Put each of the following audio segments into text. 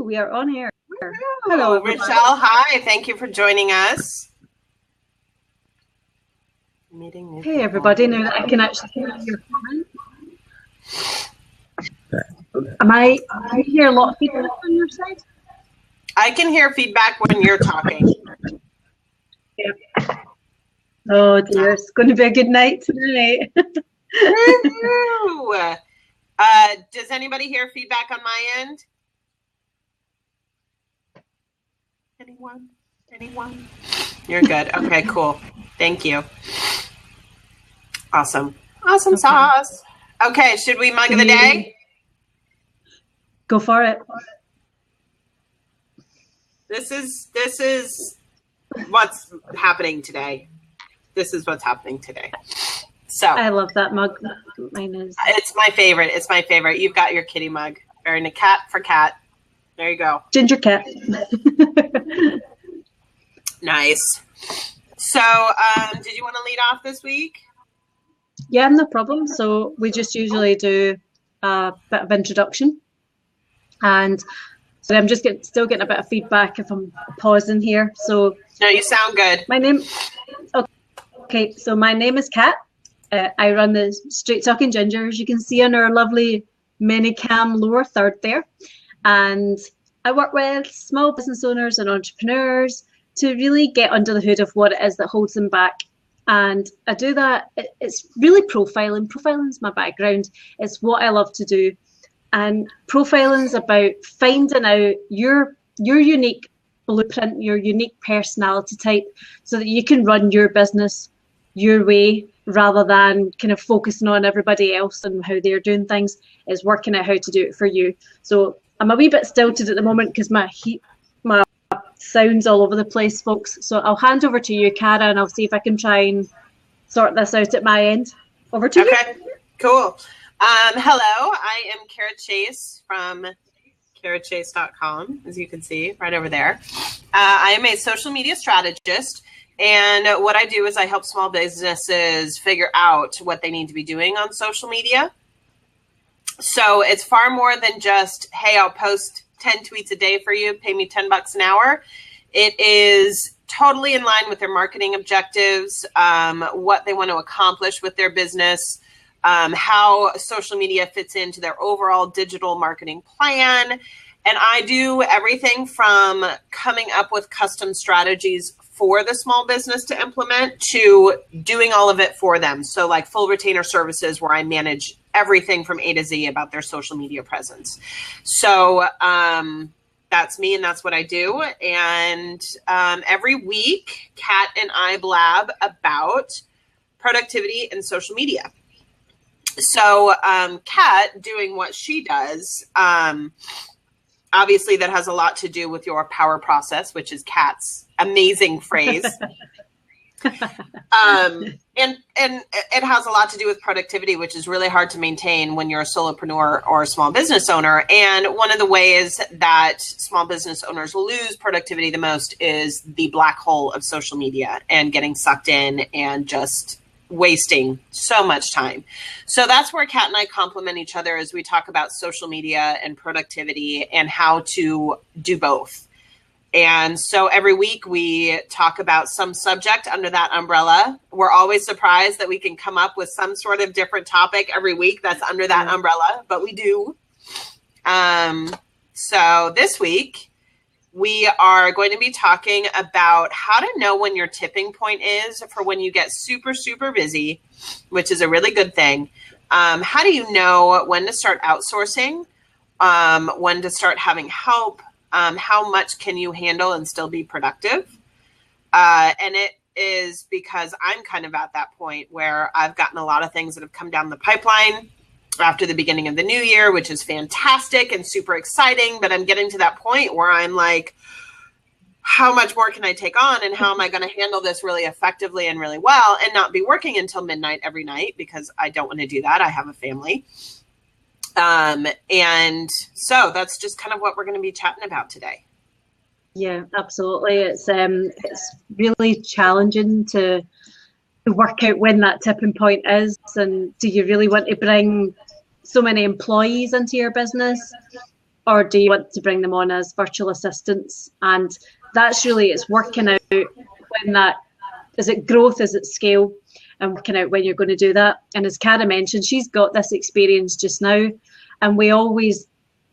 We are on air. Hello, Rochelle. Hi. Thank you for joining us. Hey, everybody. Now that I can actually hear your comments. Can you hear a lot of feedback on your side? I can hear feedback when you're talking. Yeah. Oh, dear. It's going to be a good night tonight. Does anybody hear feedback on my end? Anyone? You're good. Okay, cool. Thank you. Awesome okay. Sauce. Okay, should we mug of the day? Go for it. This is what's happening today. So I love that mug. Mine is. It's my favorite. You've got your kitty mug. Or in a cat for cat. There you go. Ginger cat. Nice. So, did you want to lead off this week? Yeah, no problem. So we just usually do a bit of introduction. And so I'm just still getting a bit of feedback if I'm pausing here. So no, you sound good. Okay, so my name is Kat. I run the Straight Talking Ginger, as you can see on our lovely mini cam lower third there. And I work with small business owners and entrepreneurs to really get under the hood of what it is that holds them back. And I do that, it's really profiling. Profiling is my background. It's what I love to do. And profiling is about finding out your unique blueprint, your unique personality type, so that you can run your business your way rather than kind of focusing on everybody else and how they're doing things. Is working out how to do it for you. So I'm a wee bit stilted at the moment because my sound's all over the place, folks. So I'll hand over to you, Cara, and I'll see if I can try and sort this out at my end. Over to you. Okay, cool. Hello, I am Cara Chase from carachase.com, as you can see right over there. I am a social media strategist, and what I do is I help small businesses figure out what they need to be doing on social media. So it's far more than just, hey, I'll post 10 tweets a day for you, pay me $10 an hour. It is totally in line with their marketing objectives, what they want to accomplish with their business, how social media fits into their overall digital marketing plan. And I do everything from coming up with custom strategies for the small business to implement to doing all of it for them. So like full retainer services where I manage everything from A to Z about their social media presence. So that's me and that's what I do. And every week, Kat and I blab about productivity and social media. So Kat doing what she does, obviously that has a lot to do with your power process, which is Kat's amazing phrase. And it has a lot to do with productivity, which is really hard to maintain when you're a solopreneur or a small business owner. And one of the ways that small business owners lose productivity the most is the black hole of social media and getting sucked in and just wasting so much time. So that's where Kat and I complement each other as we talk about social media and productivity and how to do both. And so every week we talk about some subject under that umbrella. We're always surprised that we can come up with some sort of different topic every week that's under that umbrella, but we do. So this week we are going to be talking about how to know when your tipping point is for when you get super, super busy, which is a really good thing. How do you know when to start outsourcing, when to start having help? How much can you handle and still be productive? And it is because I'm kind of at that point where I've gotten a lot of things that have come down the pipeline after the beginning of the new year, which is fantastic and super exciting. But I'm getting to that point where I'm like, how much more can I take on? And how am I going to handle this really effectively and really well and not be working until midnight every night? Because I don't want to do that. I have a family. And so that's just kind of what we're going to be chatting about today. Yeah, absolutely. It's really challenging to work out when that tipping point is, and do you really want to bring so many employees into your business? or do you want to bring them on as virtual assistants? And that's really, it's working out when that, is it growth, is it scale, and working out when you're going to do that. And as Cara mentioned, she's got this experience just now, and we always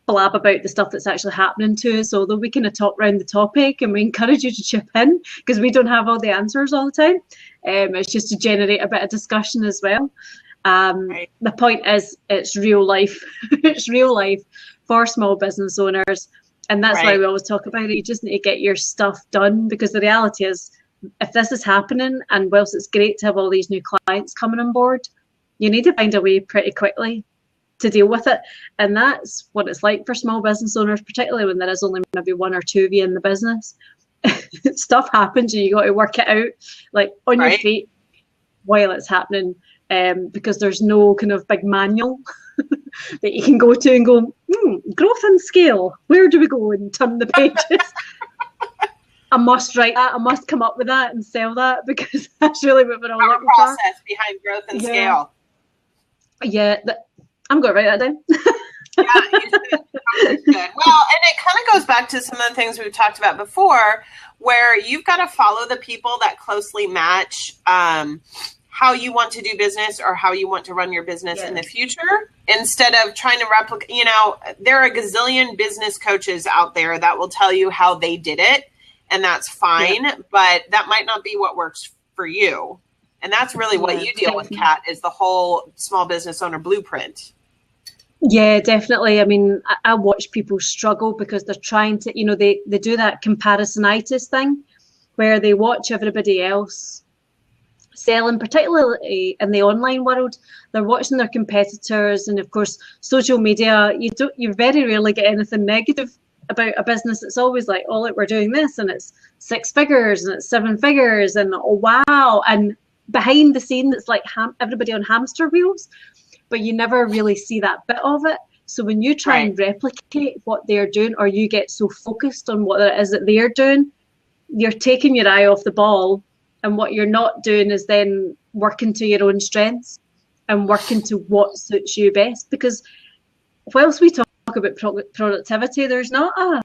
blab about the stuff that's actually happening to us, although we kind of talk around the topic and we encourage you to chip in because we don't have all the answers all the time. It's just to generate a bit of discussion as well. Right. The point is, it's real life. It's real life for small business owners, and that's why we always talk about it. You just need to get your stuff done, because the reality is, if this is happening, and whilst it's great to have all these new clients coming on board, you need to find a way pretty quickly to deal with it. And that's what it's like for small business owners, particularly when there is only maybe one or two of you in the business. Stuff happens and you got to work it out like on your feet while it's happening, because there's no kind of big manual that you can go to and go, growth and scale, where do we go, and turn the pages. I must write that, I must come up with that and sell that, because that's really what we're all looking for. Our process behind growth and scale. Yeah, I'm going to write that down. Yeah, you should. Good. Well, and it kind of goes back to some of the things we've talked about before, where you've got to follow the people that closely match how you want to do business or how you want to run your business in the future, instead of trying to replicate. You know, there are a gazillion business coaches out there that will tell you how they did it, and that's fine, but that might not be what works for you. And that's really what you deal with, Kat, is the whole small business owner blueprint. Yeah, definitely. I mean, I watch people struggle because they're trying to, you know, they do that comparisonitis thing where they watch everybody else selling, particularly in the online world. They're watching their competitors, and of course, social media, you very rarely get anything negative about a business. It's always like, oh, look, we're doing this, and it's 6 figures and it's 7 figures, and oh, wow. And behind the scene, it's like everybody on hamster wheels, but you never really see that bit of it. So when you try and replicate what they're doing, or you get so focused on what it is that they're doing, you're taking your eye off the ball. And what you're not doing is then working to your own strengths and working to what suits you best. Because whilst we talk about productivity, there's not a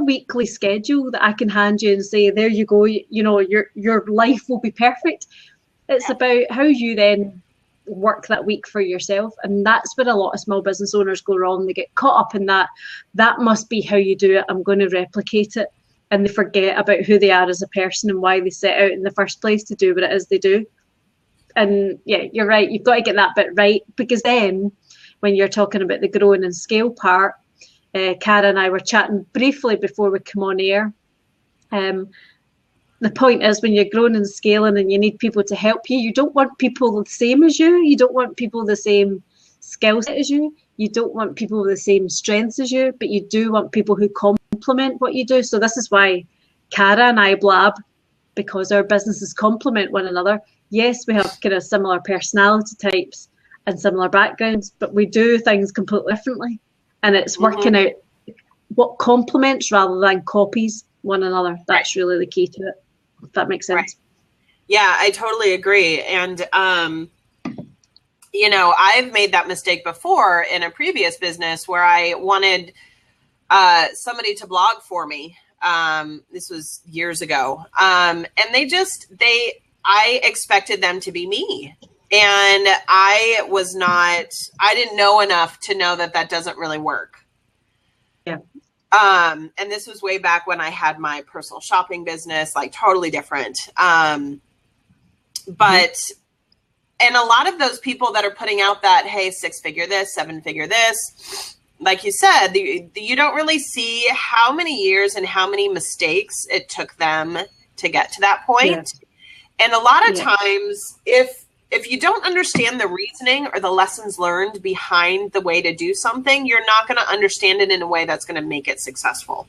weekly schedule that I can hand you and say, there you go, you know, your life will be perfect. It's about how you then work that week for yourself. And that's where a lot of small business owners go wrong. They get caught up in that must be how you do it, I'm going to replicate it. And they forget about who they are as a person and why they set out in the first place to do what it is they do. And yeah, you're right, you've got to get that bit right, because then when you're talking about the growing and scale part, Cara and I were chatting briefly before we come on air. The point is, when you're growing and scaling and you need people to help you, you don't want people the same as you. You don't want people the same skill set as you. You don't want people with the same strengths as you, but you do want people who complement what you do. So this is why Cara and I blab, because our businesses complement one another. Yes, we have kind of similar personality types and similar backgrounds, but we do things completely differently. And it's working out what complements rather than copies one another. That's really the key to it, if that makes sense. Right. Yeah, I totally agree. And, you know, I've made that mistake before in a previous business where I wanted somebody to blog for me. This was years ago. And I expected them to be me. And I didn't know enough to know that doesn't really work. Yeah. And this was way back when I had my personal shopping business, like totally different. And a lot of those people that are putting out that, hey, 6-figure this, 7-figure this, like you said, you don't really see how many years and how many mistakes it took them to get to that point. Yeah. And a lot of times, if you don't understand the reasoning or the lessons learned behind the way to do something, you're not going to understand it in a way that's going to make it successful.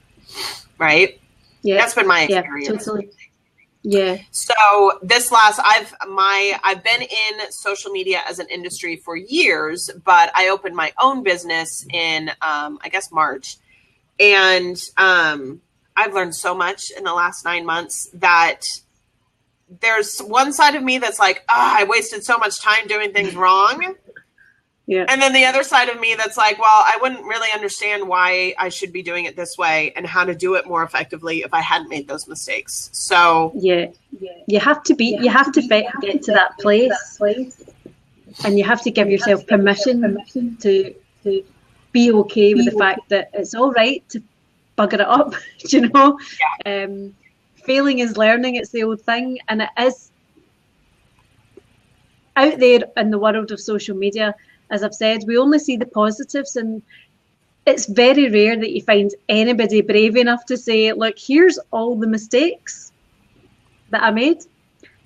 Right? Yeah. That's been my experience. Yeah, totally. Yeah. So I've been in social media as an industry for years, but I opened my own business in, I guess, March. And I've learned so much in the last 9 months that there's one side of me that's like, I wasted so much time doing things wrong. Yeah. And then the other side of me that's like, well, I wouldn't really understand why I should be doing it this way and how to do it more effectively if I hadn't made those mistakes. So you have to get to that place, and you have to give yourself permission to be okay with the fact that it's all right to bugger it up. You know, failing is learning. It's the old thing, and it is out there in the world of social media. As I've said, we only see the positives, and it's very rare that you find anybody brave enough to say, look, here's all the mistakes that I made.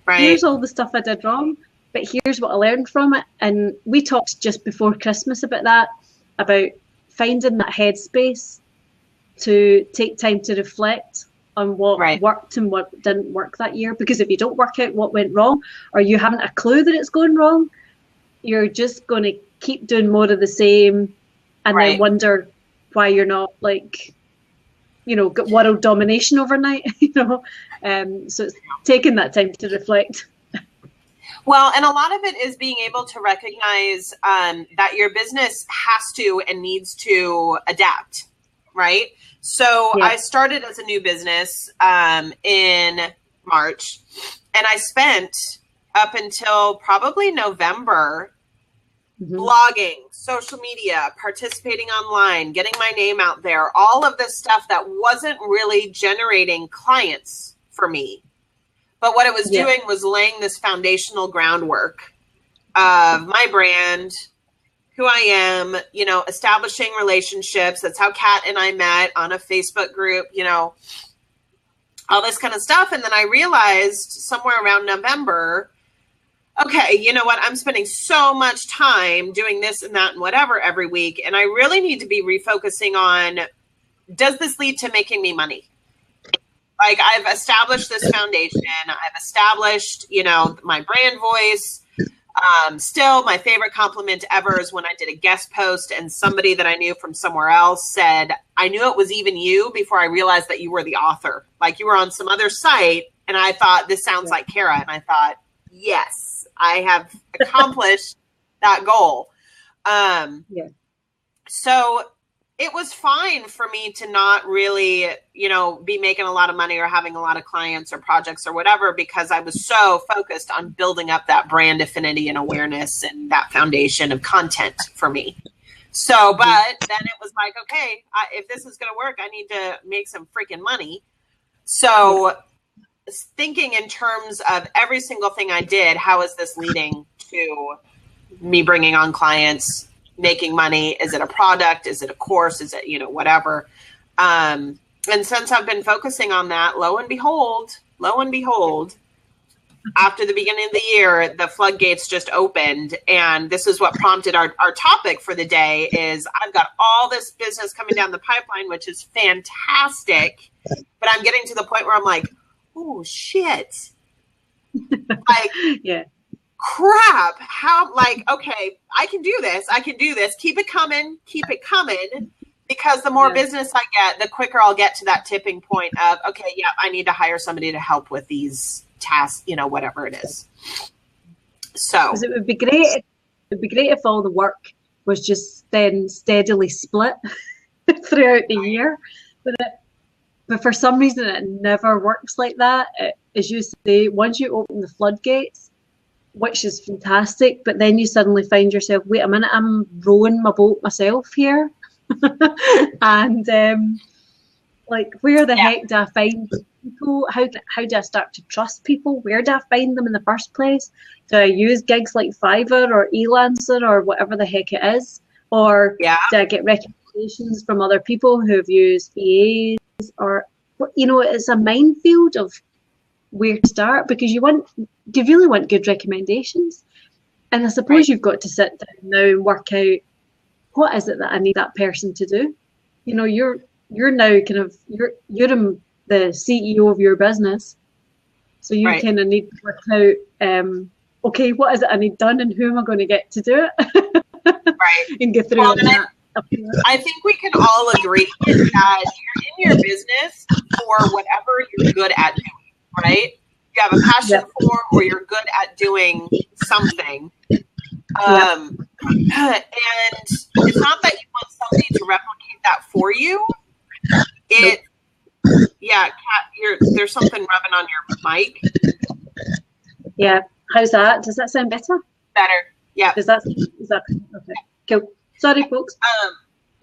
Right. Here's all the stuff I did wrong, but here's what I learned from it. And we talked just before Christmas about that, about finding that headspace to take time to reflect on what worked and what didn't work that year. Because if you don't work out what went wrong, or you haven't a clue that it's going wrong, you're just going to keep doing more of the same and then wonder why you're not like, you know, got world domination overnight, you know. So it's taking that time to reflect. Well, and a lot of it is being able to recognize that your business has to and needs to adapt, right? So I started as a new business in March, and I spent up until probably November blogging, social media, participating online, getting my name out there, all of this stuff that wasn't really generating clients for me. But what it was doing was laying this foundational groundwork of my brand, who I am, you know, establishing relationships. That's how Kat and I met on a Facebook group, you know, all this kind of stuff. And then I realized somewhere around November, okay, you know what? I'm spending so much time doing this and that and whatever every week. And I really need to be refocusing on, does this lead to making me money? Like, I've established this foundation. I've established, you know, my brand voice. Still, my favorite compliment ever is when I did a guest post and somebody that I knew from somewhere else said, I knew it was even you before I realized that you were the author. Like, you were on some other site and I thought, this sounds like Kara. And I thought, yes, I have accomplished that goal. So it was fine for me to not really, you know, be making a lot of money or having a lot of clients or projects or whatever, because I was so focused on building up that brand affinity and awareness and that foundation of content for me. So, but then it was like, okay, if this is going to work, I need to make some freaking money. So thinking in terms of every single thing I did, how is this leading to me bringing on clients, making money? Is it a product? Is it a course? Is it, you know, whatever? And since I've been focusing on that, lo and behold, after the beginning of the year, the floodgates just opened. And this is what prompted our topic for the day is I've got all this business coming down the pipeline, which is fantastic. But I'm getting to the point where I'm like, oh, shit. Like, crap. How, like, okay, I can do this. Keep it coming. Because the more business I get, the quicker I'll get to that tipping point of, okay, I need to hire somebody to help with these tasks, you know, whatever it is. So it would be great. It'd be great if all the work was just then steadily split throughout the year. But for some reason, it never works like that. As you say, once you open the floodgates, which is fantastic, but then you suddenly find yourself, wait a minute, I'm rowing my boat myself here. And like, where the heck do I find people? How do I start to trust people? Where do I find them in the first place? Do I use gigs like Fiverr or Elancer or whatever the heck it is? Or do I get recommendations from other people who have used EAs? Or, you know, it's a minefield of where to start, because you really want good recommendations. And I suppose you've got to sit down now and work out, what is it that I need that person to do? You know, you're now kind of, you're the CEO of your business. So you kind of need to work out, okay, what is it I need done and who am I going to get to do it? And get through that. I think we can all agree that you're in your business for whatever you're good at doing, right? You have a passion for, or you're good at doing something. And it's not that you want somebody to replicate that for you. Yeah, Kat, there's something rubbing on your mic. Yeah. How's that? Does that sound better? Better. Yeah. Is that okay? Cool. Sorry, folks.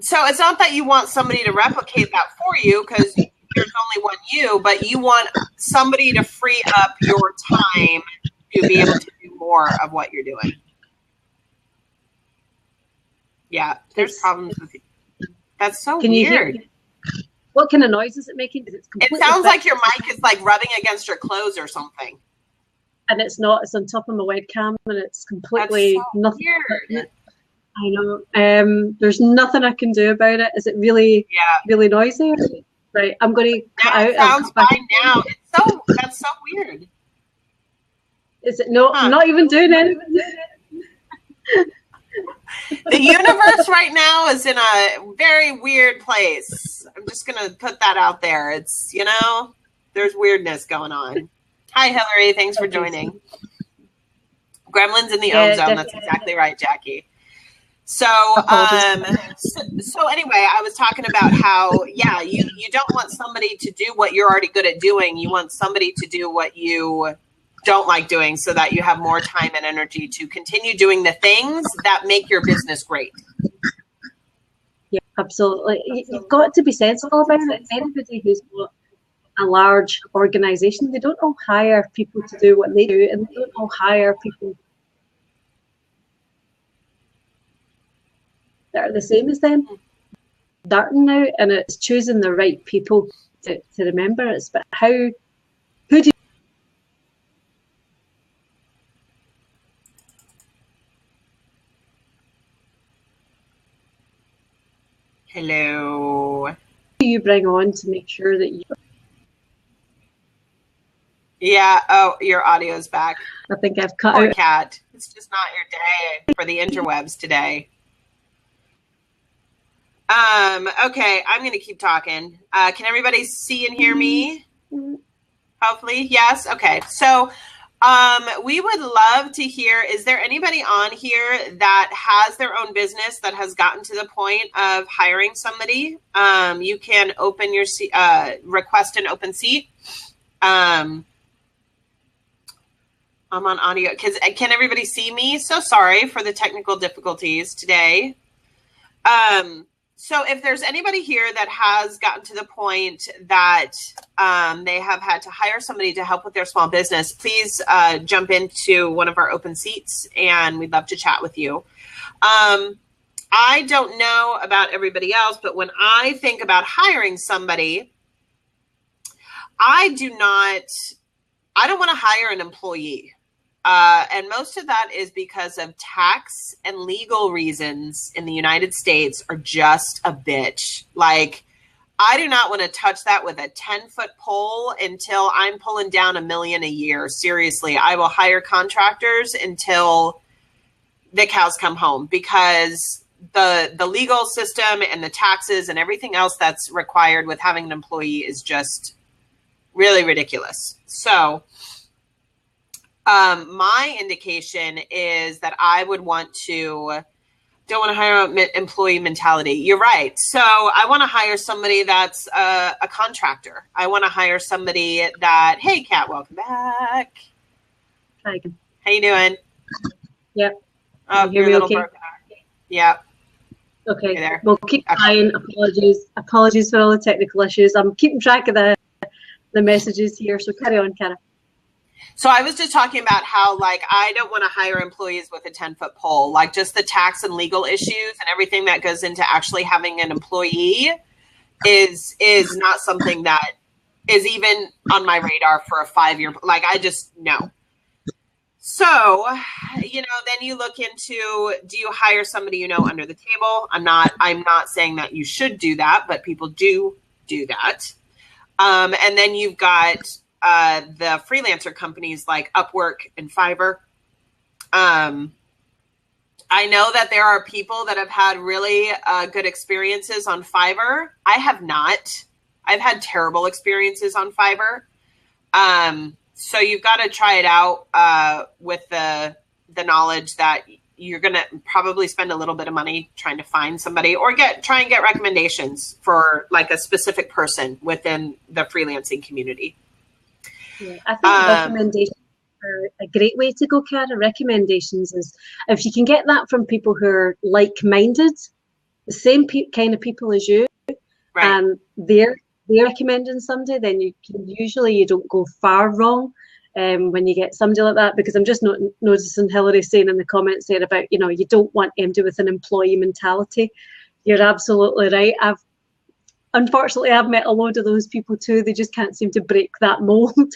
So it's not that you want somebody to replicate that for you, because there's only one you, but you want somebody to free up your time to be able to do more of what you're doing. Yeah, there's problems with it. That's so weird. What kind of noise is it making? It sounds like your mic is like rubbing against your clothes or something. And it's not. It's on top of my webcam, and it's completely nothing. Weird. I know. There's nothing I can do about it. Is it really, really noisy? Right. I'm going to cut out. It sounds fine now. That's so weird. Is it? No, I'm not even doing anything. The universe right now is in a very weird place. I'm just going to put that out there. It's, there's weirdness going on. Hi, Hillary. Thanks for joining. Gremlins in the own zone. That's exactly right, Jackie. So anyway, I was talking about how, you don't want somebody to do what you're already good at doing. You want somebody to do what you don't like doing, so that you have more time and energy to continue doing the things that make your business great. Yeah, absolutely. You've got to be sensible about it. Anybody who's got a large organization, they don't all hire people to do what they do, and they don't all hire people that are the same as them. Starting now, and it's choosing the right people to remember. It's but who do you Hello. do you bring on to make sure that you? Yeah. Oh, your audio's back. I think I've cut Poor out. Cat. It's just not your day for the interwebs today. Okay, I'm going to keep talking. Can everybody see and hear me? Hopefully, yes. Okay, so we would love to hear, is there anybody on here that has their own business that has gotten to the point of hiring somebody? You can open your request an open seat. I'm on audio. Can everybody see me? So sorry for the technical difficulties today. So if there's anybody here that has gotten to the point that they have had to hire somebody to help with their small business, please jump into one of our open seats, and we'd love to chat with you. I don't know about everybody else, but when I think about hiring somebody, I don't want to hire an employee. And most of that is because of tax and legal reasons in the United States are just a bitch. Like, I do not want to touch that with a 10-foot pole until I'm pulling down $1 million a year. Seriously, I will hire contractors until the cows come home, because the legal system and the taxes and everything else that's required with having an employee is just really ridiculous. So my indication is that I would don't want to hire an employee mentality. You're right. So I want to hire somebody that's a contractor. I want to hire somebody that, hey, Kat, welcome back. Hi. How you doing? Yep. Oh, you're a little broken. Yep. Okay. Hey there. We'll keep trying. Apologies for all the technical issues. I'm keeping track of the messages here. So carry on, Cara. So I was just talking about how, like, I don't want to hire employees with a 10-foot pole. Like, just the tax and legal issues and everything that goes into actually having an employee is not something that is even on my radar for a 5-year. Like, I just no. So, then you look into, do you hire somebody under the table? I'm not saying that you should do that, but people do that. And then you've got the freelancer companies like Upwork and Fiverr. I know that there are people that have had really good experiences on Fiverr. I have not. I've had terrible experiences on Fiverr. So you've got to try it out with the knowledge that, you're going to probably spend a little bit of money trying to find somebody, or try and get recommendations for like a specific person within the freelancing community. Yeah, I think recommendations are a great way to go, Cara. Recommendations is, if you can get that from people who are like-minded, the same kind of people as you, Right. and they're recommending somebody, then you don't go far wrong when you get somebody like that. Because I'm just noticing Hilary saying in the comments there about, you don't want MD with an employee mentality. You're absolutely right. Unfortunately, I've met a load of those people too. They just can't seem to break that mold.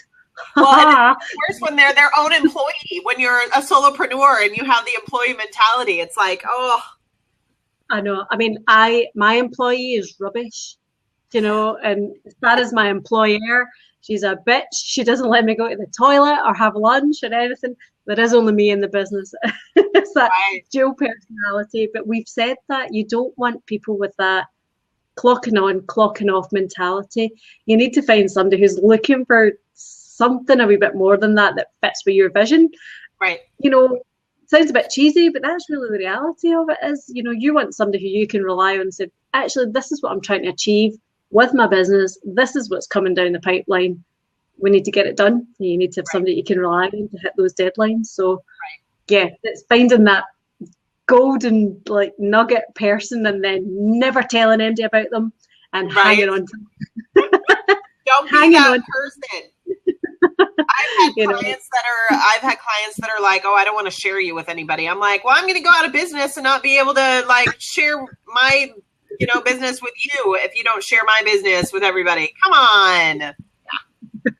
Well, it's worse when they're their own employee. When you're a solopreneur and you have the employee mentality, it's like, oh. I know. I mean, my employee is rubbish, and as far as my employer, she's a bitch. She doesn't let me go to the toilet or have lunch or anything. There is only me in the business. It's that dual personality. But we've said that you don't want people with that clocking on, clocking off mentality. You need to find somebody who's looking for something a wee bit more than that fits with your vision. Right. Sounds a bit cheesy, but that's really the reality of it is, you want somebody who you can rely on and say, actually, this is what I'm trying to achieve with my business. This is what's coming down the pipeline. We need to get it done. You need to have somebody you can rely on to hit those deadlines. So, yeah, it's finding that golden nugget person and then never telling anybody about them and hanging on to them. Don't be that person. I've had clients that are like, oh, I don't want to share you with anybody. I'm like, well, I'm going to go out of business and not be able to share my, business with you if you don't share my business with everybody. Come on.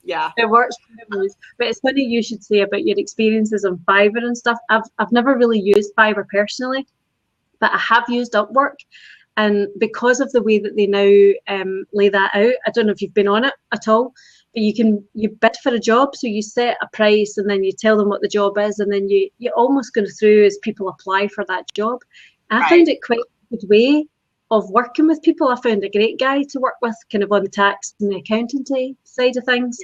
Yeah. It works for me. But it's funny you should say about your experiences on Fiverr and stuff. I've never really used Fiverr personally, but I have used Upwork. And because of the way that they now lay that out, I don't know if you've been on it at all, but you bid for a job. So you set a price and then you tell them what the job is. And then you almost go through as people apply for that job. I found it quite a good way of working with people. I found a great guy to work with kind of on the tax and the accountancy side of things.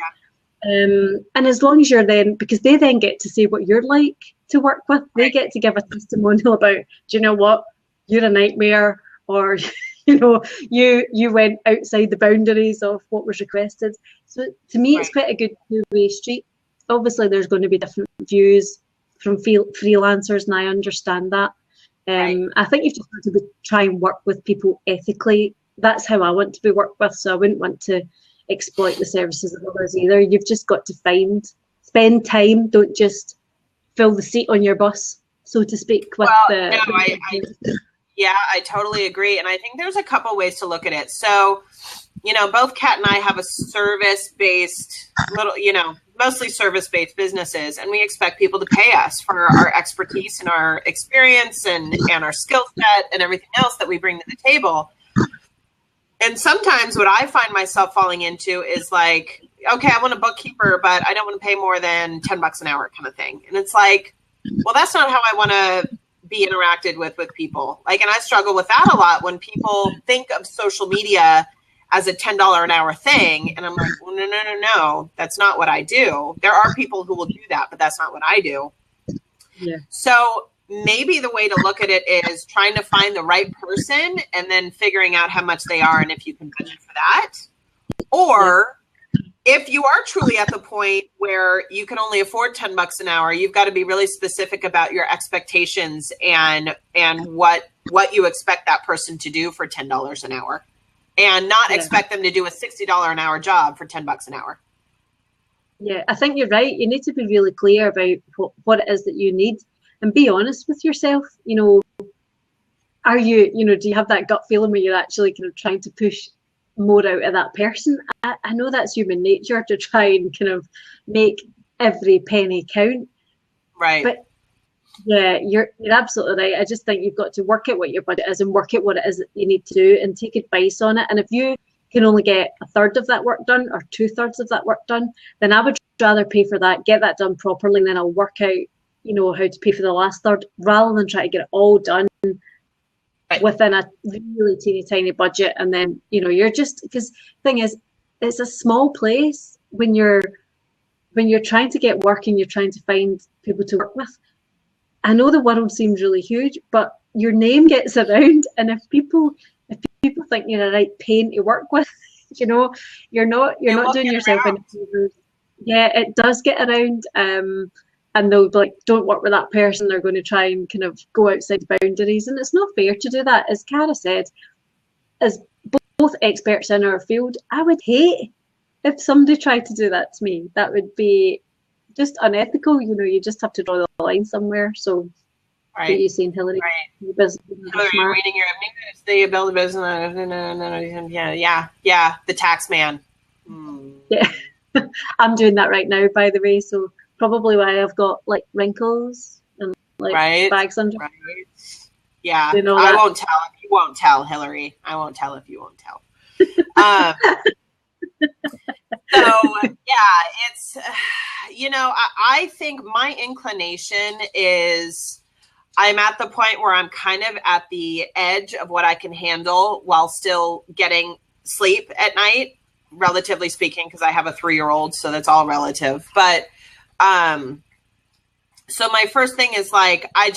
Yeah. And as long as you're because they then get to say what you're like to work with, they get to give a testimonial about, do you know what, you're a nightmare, or you went outside the boundaries of what was requested. So to me, it's quite a good two-way street. Obviously, there's going to be different views from freelancers, and I understand that. I think you've just got to try and work with people ethically. That's how I want to be worked with. So I wouldn't want to exploit the services of others either. You've just got to spend time. Don't just fill the seat on your bus, so to speak. Yeah, I totally agree. And I think there's a couple ways to look at it. So, both Kat and I have a service-based mostly service-based businesses, and we expect people to pay us for our expertise and our experience and our skill set and everything else that we bring to the table. And sometimes what I find myself falling into is like, okay, I want a bookkeeper, but I don't want to pay more than $10 an hour kind of thing. And it's like, well, that's not how I want to be interacted with people. And I struggle with that a lot when people think of social media as a $10 an hour thing. And I'm like, well, no, that's not what I do. There are people who will do that, but that's not what I do. Yeah. So maybe the way to look at it is trying to find the right person and then figuring out how much they are and if you can budget for that. Or if you are truly at the point where you can only afford $10 an hour, you've got to be really specific about your expectations and what you expect that person to do for $10 an hour, and not expect them to do a $60 an hour job for $10 an hour. Yeah, I think you're right. You need to be really clear about what it is that you need and be honest with yourself. Are you, do you have that gut feeling where you're actually kind of trying to push more out of that person? I know that's human nature to try and kind of make every penny count. Right. But yeah, you're absolutely right. I just think you've got to work out what your budget is and work out what it is that you need to do and take advice on it. And if you can only get a third of that work done or 2/3 of that work done, then I would rather pay for that, get that done properly, and then I'll work out, how to pay for the last third, rather than try to get it all done within a really teeny tiny budget. And then, you're just, because the thing is, it's a small place when you're trying to get work and you're trying to find people to work with. I know the world seems really huge, but your name gets around, and if people think you're a right pain to work with, you know, you're not doing yourself any favors. Yeah, it does get around. And they'll be like, don't work with that person. They're going to try and kind of go outside boundaries. And it's not fair to do that. As Cara said, as both experts in our field, I would hate if somebody tried to do that to me. That would be just unethical. You know, you just have to draw the line somewhere. So, what are you saying, Hillary? Right. Hillary, you're reading your news. They build a business. Yeah. The tax man. Yeah. I'm doing that right now, by the way. So, probably why I've got like wrinkles and like bags under. Right. Yeah, you know I won't tell if you won't tell, Hillary. I won't tell if you won't tell. So yeah, it's I think my inclination is I'm at the point where I'm kind of at the edge of what I can handle while still getting sleep at night, relatively speaking, because I have a 3-year-old, so that's all relative. But so my first thing is like, I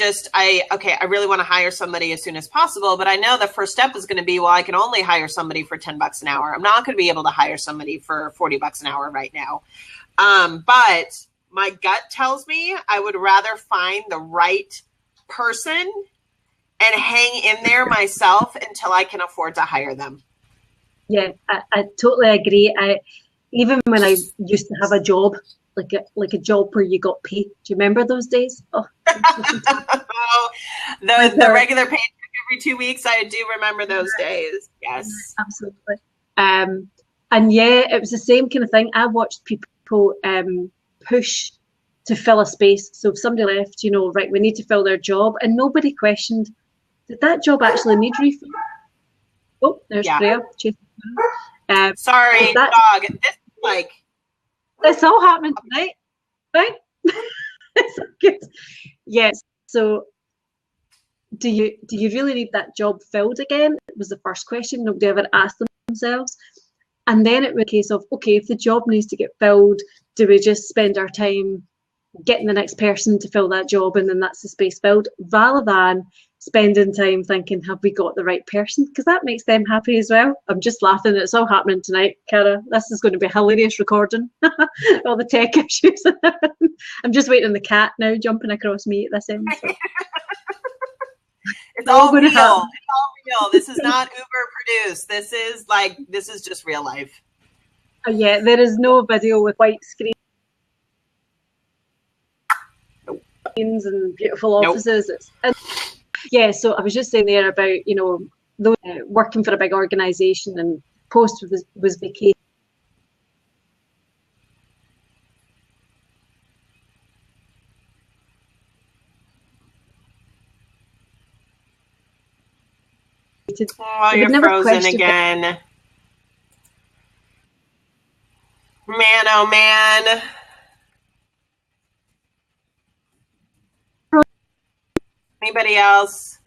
really want to hire somebody as soon as possible, but I know the first step is going to be, well, I can only hire somebody for $10 an hour. I'm not going to be able to hire somebody for $40 an hour right now. But my gut tells me I would rather find the right person and hang in there myself until I can afford to hire them. Yeah, I totally agree. Even when I used to have a job, like a job where you got paid. Do you remember those days? Oh, the regular paycheck every 2 weeks. I do remember those days. Yes, absolutely. And yeah, it was the same kind of thing. I watched people push to fill a space. So if somebody left, right, we need to fill their job, and nobody questioned, did that job actually need refill? Oh, there's Freya. Sorry, dog. This is it's all happening tonight, right? It's good. Yes. So, do you really need that job filled again? It was the first question. Nobody ever asked themselves. And then it was a case of, okay, if the job needs to get filled, do we just spend our time getting the next person to fill that job, and then that's the space filled, rather than spending time thinking, have we got the right person? Because that makes them happy as well. I'm just laughing. It's all happening tonight, Cara. This is going to be a hilarious recording. All the tech issues. I'm just waiting on the cat now jumping across me at this end. So. It's all real. It's all real. This is not Uber produced. This is just real life. Yeah, there is no video with white screens and beautiful offices. Nope. Yeah, so I was just saying there about, those, working for a big organisation, and post was vacated. Oh, you're frozen again. Man, oh man. Anybody else?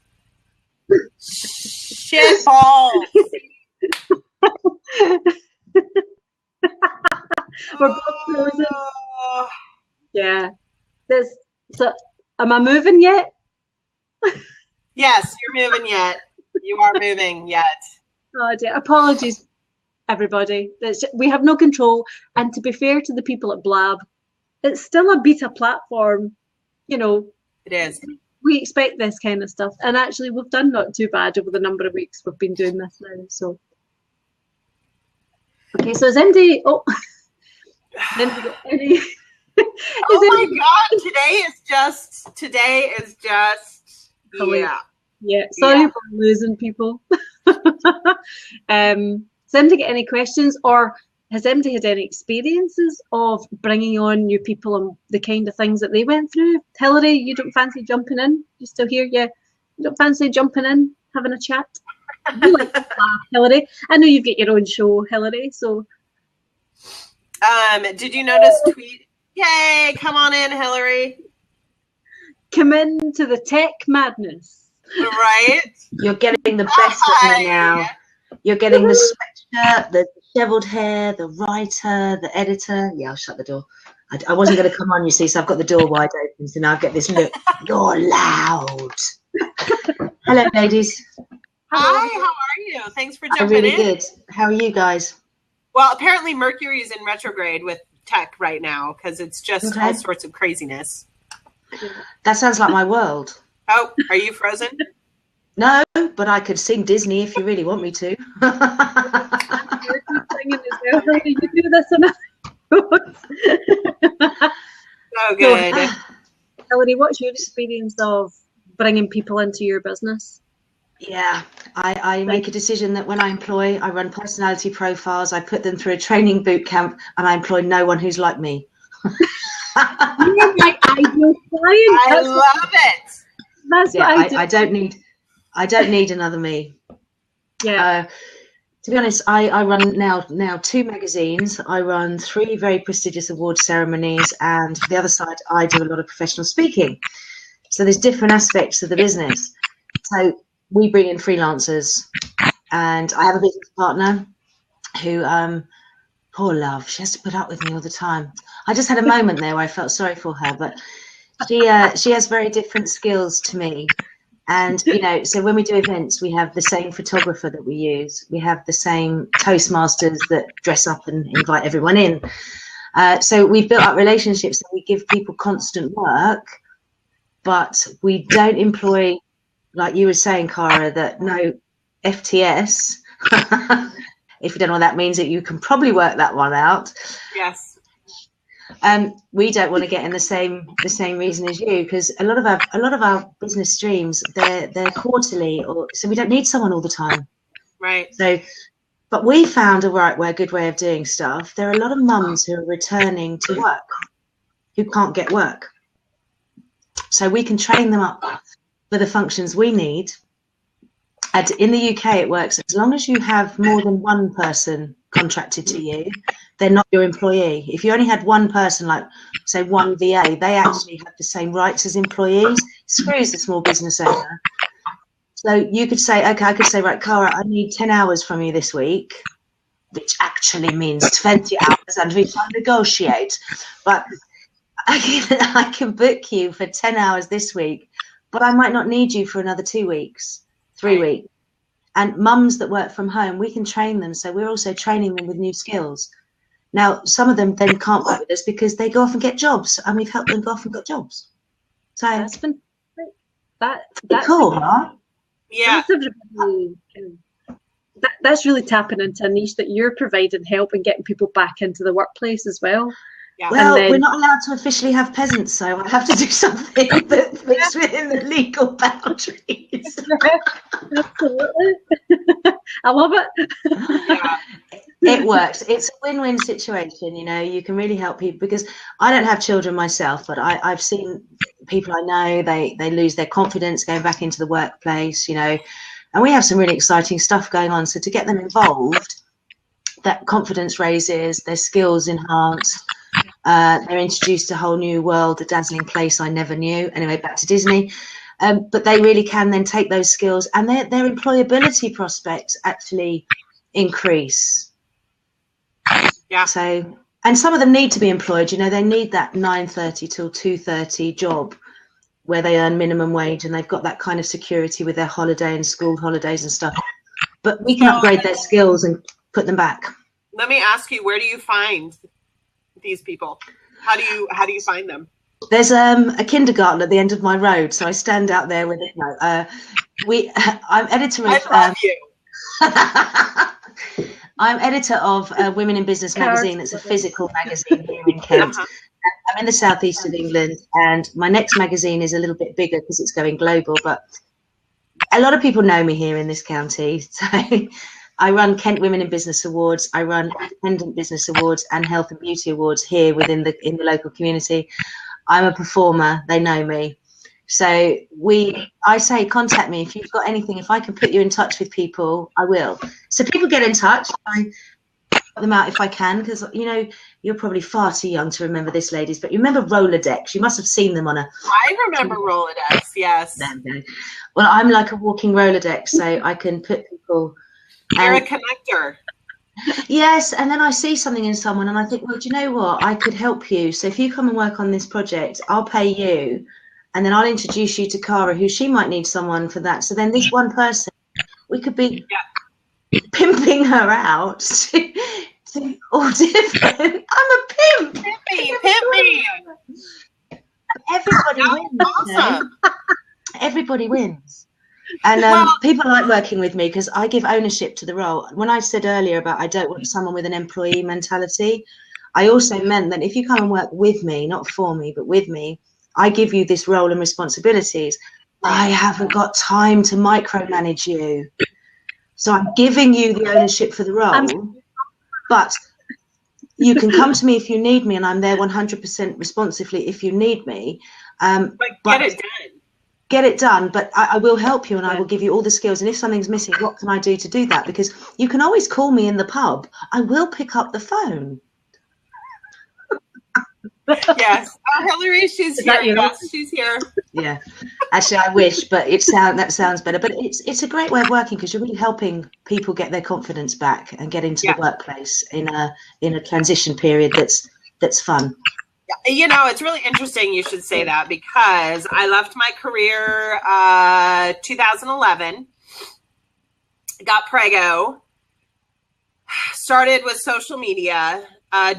Shit balls. We're both frozen. Yeah. So, am I moving yet? Yes, you're moving yet. You are moving yet. Oh dear. Apologies, everybody. We have no control. And to be fair to the people at Blab, it's still a beta platform. It is. We expect this kind of stuff, and actually we've done not too bad over the number of weeks we've been doing this now. So okay, so is MD any oh my god, today is just sorry for losing people. Does MD get any questions, or has MD had any experiences of bringing on new people and the kind of things that they went through? Hillary, you don't fancy jumping in? You still here? Yeah. You don't fancy jumping in, having a chat? You like to laugh, Hillary. I know you've got your own show, Hillary, so. Did you notice tweet? Yay, come on in, Hillary. Come into the tech madness. Right? You're getting the best of me now. You're getting the sweatshirt, the disheveled hair, the writer, the editor. Yeah, I'll shut the door. I wasn't going to come on, you see, so I've got the door wide open, so now I get this look. You're loud. Hello, ladies. Hi, how are you? Thanks for I'm jumping really in. good. How are you guys? Well, apparently Mercury is in retrograde with tech right now because it's just all sorts of craziness. That sounds like my world. Oh, are you frozen? No, but I could sing Disney if you really want me to. You do this enough. Oh, good. Elodie, what's your experience of bringing people into your business? Yeah, I make a decision that when I employ, I run personality profiles, I put them through a training boot camp, and I employ no one who's like me. You're my ideal client. I love it. That's what I do. I don't need another me. Yeah. To be honest, I run now 2 magazines. I run 3 very prestigious award ceremonies, and the other side, I do a lot of professional speaking. So there's different aspects of the business. So we bring in freelancers, and I have a business partner who, poor love, she has to put up with me all the time. I just had a moment there where I felt sorry for her, but she has very different skills to me. And, you know, so when we do events, we have the same photographer that we use. We have the same Toastmasters that dress up and invite everyone in. So we've built up relationships and we give people constant work, but we don't employ, like you were saying, Cara, that no FTS. If you don't know what that means, that you can probably work that one out. Yes. We don't want to get in the same reason as you, because a lot of our business streams, they're quarterly, so we don't need someone all the time. Right. So, but we found a good way of doing stuff. There are a lot of mums who are returning to work who can't get work, so we can train them up for the functions we need. And in the UK, it works as long as you have more than one person contracted to you, they're not your employee. If you only had one person, like say one VA, they actually have the same rights as employees. Screws the small business owner. So you could say, okay, I could say, right, Cara, I need 10 hours from you this week, which actually means 20 hours, and we can negotiate. But I can book you for 10 hours this week, but I might not need you for another 2 weeks, 3 weeks. And mums that work from home, we can train them. So we're also training them with new skills. Now, some of them then can't work with us because they go off and get jobs, and we've helped them go off and get jobs. So that's been that's cool, huh? Yeah. That's really tapping into a niche that you're providing help and getting people back into the workplace as well. Yeah. Well, we're not allowed to officially have peasants, so I have to do something that fits within the legal boundaries. Absolutely. I love it. Yeah. It works. It's a win-win situation, you know. You can really help people, because I don't have children myself, but I've seen people I know, they lose their confidence going back into the workplace, you know, and we have some really exciting stuff going on. So to get them involved, that confidence raises, their skills enhanced. They're introduced to a whole new world, a dazzling place I never knew. Anyway, back to Disney. But they really can then take those skills, and their employability prospects actually increase. Yeah. So, and some of them need to be employed. You know, they need that 9:30 till 2:30 job where they earn minimum wage and they've got that kind of security with their holiday and school holidays and stuff. But we can upgrade their skills and put them back. Let me ask you, where do you find these people? How do you find them? There's a kindergarten at the end of my road, so I stand out there with it. I'm editor of. I love you. I'm editor of Women in Business magazine. It's a physical magazine here in Kent. I'm in the southeast of England, and my next magazine is a little bit bigger because it's going global. But a lot of people know me here in this county. So I run Kent Women in Business Awards. I run Independent Business Awards and Health and Beauty Awards here in the local community. I'm a performer. They know me. So I say, contact me if you've got anything. If I can put you in touch with people, I will. So people get in touch. I put them out if I can, because, you know, you're probably far too young to remember this, ladies, but you remember Rolodex. You must have seen them on a... I remember Rolodex, yes. Well, I'm like a walking Rolodex, so I can put people... You're a connector. Yes, and then I see something in someone and I think, well, do you know what? I could help you. So if you come and work on this project, I'll pay you. And then I'll introduce you to Cara, who she might need someone for that. So then this one person, we could be pimping her out to all different. I'm a pimp. Pimp me. Everybody wins. Awesome. Everybody wins. And people like working with me because I give ownership to the role. When I said earlier about I don't want someone with an employee mentality, I also meant that if you come and work with me, not for me, but with me, I give you this role and responsibilities. I haven't got time to micromanage you. So I'm giving you the ownership for the role, but you can come to me if you need me, and I'm there 100% responsively if you need me. But get it done. Get it done, but I will help you and I will give you all the skills. And if something's missing, what can I do to do that? Because you can always call me in the pub. I will pick up the phone. Yes. Oh, Hillary, she's here. Yes, she's here. Yeah. Actually, I wish, but that sounds better. But it's a great way of working because you're really helping people get their confidence back and get into the workplace in a transition period that's fun. You know, it's really interesting you should say that because I left my career 2011, got prego, started with social media,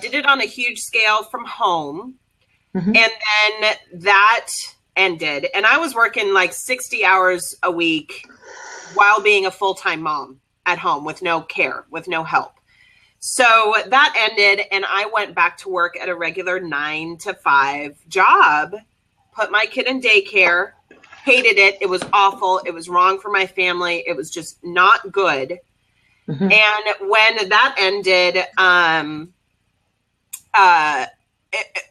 did it on a huge scale from home, and then that ended. And I was working like 60 hours a week while being a full-time mom at home with no care, with no help. So that ended and I went back to work at a regular 9-to-5 job, put my kid in daycare, hated it. It was awful. It was wrong for my family. It was just not good. And when that ended,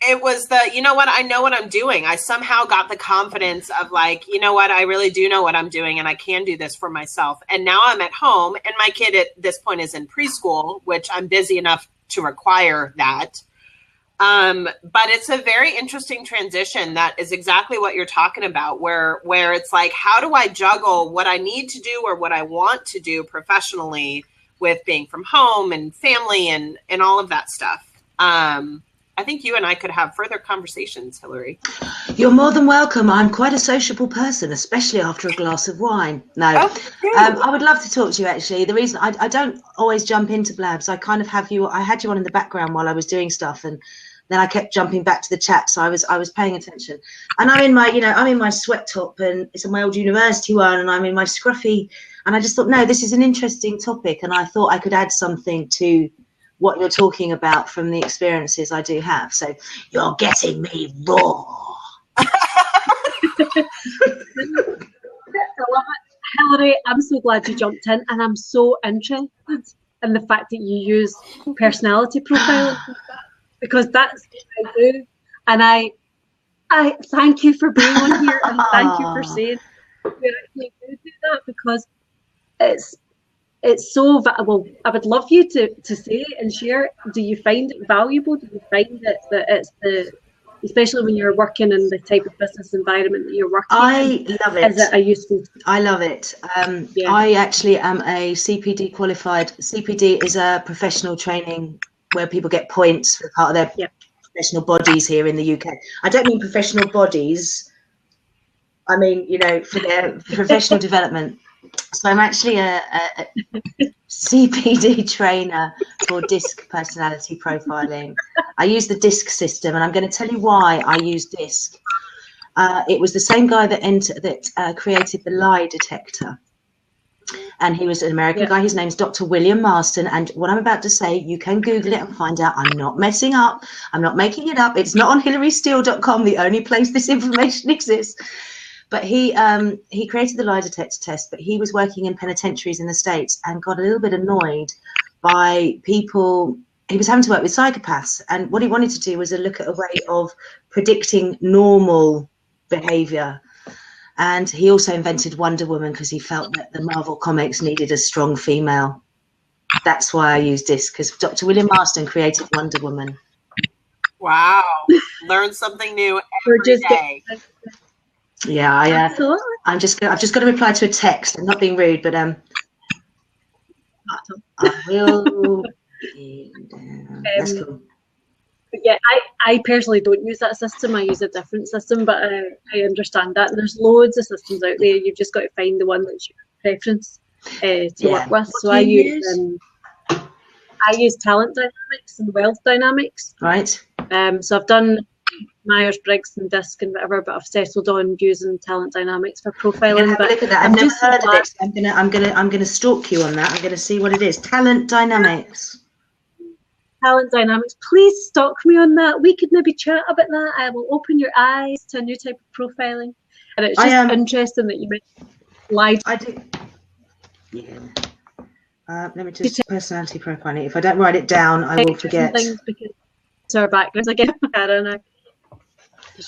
it was you know what, I know what I'm doing. I somehow got the confidence of like, you know what, I really do know what I'm doing and I can do this for myself. And now I'm at home and my kid at this point is in preschool, which I'm busy enough to require that. But it's a very interesting transition that is exactly what you're talking about, where it's like, how do I juggle what I need to do or what I want to do professionally with being from home and family and all of that stuff. I think you and I could have further conversations, Hillary. You're more than welcome. I'm quite a sociable person, especially after a glass of wine. No, I would love to talk to you, actually. The reason I don't always jump into Blabs, I kind of have you, I had you on in the background while I was doing stuff, and then I kept jumping back to the chat, so I was paying attention. And I'm in my sweat top, and it's my old university one, and I'm in my scruffy, and I just thought, no, this is an interesting topic, and I thought I could add something to what you're talking about from the experiences I do have. So you're getting me raw. I love it. Hillary, I'm so glad you jumped in, and I'm so interested in the fact that you use personality profiling because that's what I do. And I thank you for being on here, and thank you for saying you actually do that, because it's so valuable. I would love you to say and share. Do you find it valuable? Do you find that it's especially when you're working in the type of business environment that you're working in? Love it. Is it a useful? I love it. I actually am a CPD qualified. CPD is a professional training where people get points for part of their professional bodies here in the UK. I don't mean professional bodies. I mean, for their professional development. So I'm actually a CPD trainer for DISC personality profiling. I use the DISC system, and I'm going to tell you why I use DISC. It was the same guy that created the lie detector, and he was an American guy. His name's Dr. William Marston, and what I'm about to say, you can Google it and find out. I'm not messing up. I'm not making it up. It's not on hillarysteele.com, the only place this information exists. But he created the lie detector test, but he was working in penitentiaries in the States and got a little bit annoyed by people. He was having to work with psychopaths, and what he wanted to do was a look at a way of predicting normal behavior. And he also invented Wonder Woman because he felt that the Marvel comics needed a strong female. That's why I use this, because Dr. William Marston created Wonder Woman. Wow. Learn something new every day. Yeah, I've just got to reply to a text. I'm not being rude, but I will that's cool. Yeah, I personally don't use that system. I use a different system, but I understand that. And there's loads of systems out there. You've just got to find the one that's your preference to work with. So I use talent dynamics and wealth dynamics. Right. So I've done Myers-Briggs and DISC and whatever, but I've settled on using talent dynamics for profiling. Have a look at that. I've never heard of it. I'm gonna stalk you on that. I'm gonna see what it is. Talent dynamics. Talent dynamics. Please stalk me on that. We could maybe chat about that. I will open your eyes to a new type of profiling. And it's just interesting that you mentioned live. I do. Yeah. Let me just personality profiling. If I don't write it down, I will forget. Things because it's our backgrounds again. I don't know.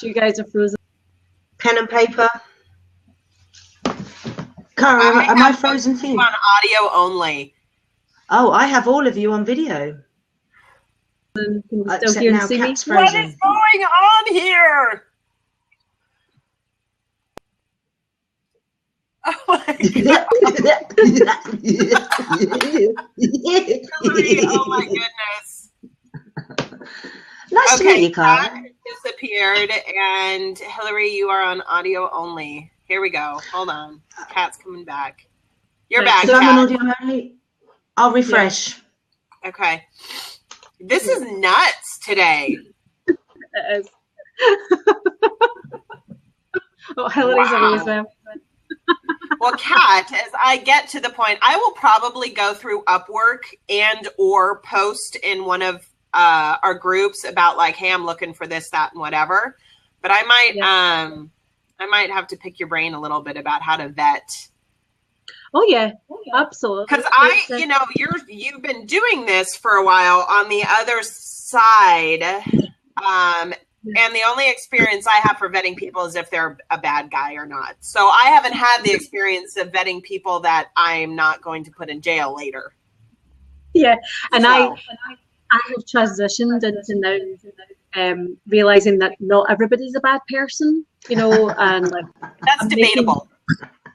You guys are frozen. Pen and paper. Cara, am I frozen for you? On audio only. Oh, I have all of you on video. Can you still hear and see me? What is going on here? Oh my God. Oh my goodness. Nice to meet you, Cara. Kat disappeared, and Hillary, you are on audio only. Here we go. Hold on. Kat's coming back. You're back, So Kat. I'm on audio only. I'll refresh. Yeah. Okay. This is nuts today. It is. Oh, Hillary's on as well. Well, Kat, as I get to the point, I will probably go through Upwork and or post in one of our groups about like, hey, I'm looking for this, that, and whatever. But I might have to pick your brain a little bit about how to vet. Oh yeah, absolutely. Because you've been doing this for a while on the other side, and the only experience I have for vetting people is if they're a bad guy or not. So I haven't had the experience of vetting people that I'm not going to put in jail later. Yeah, and I have transitioned into now realizing that not everybody's a bad person, and like that's debatable.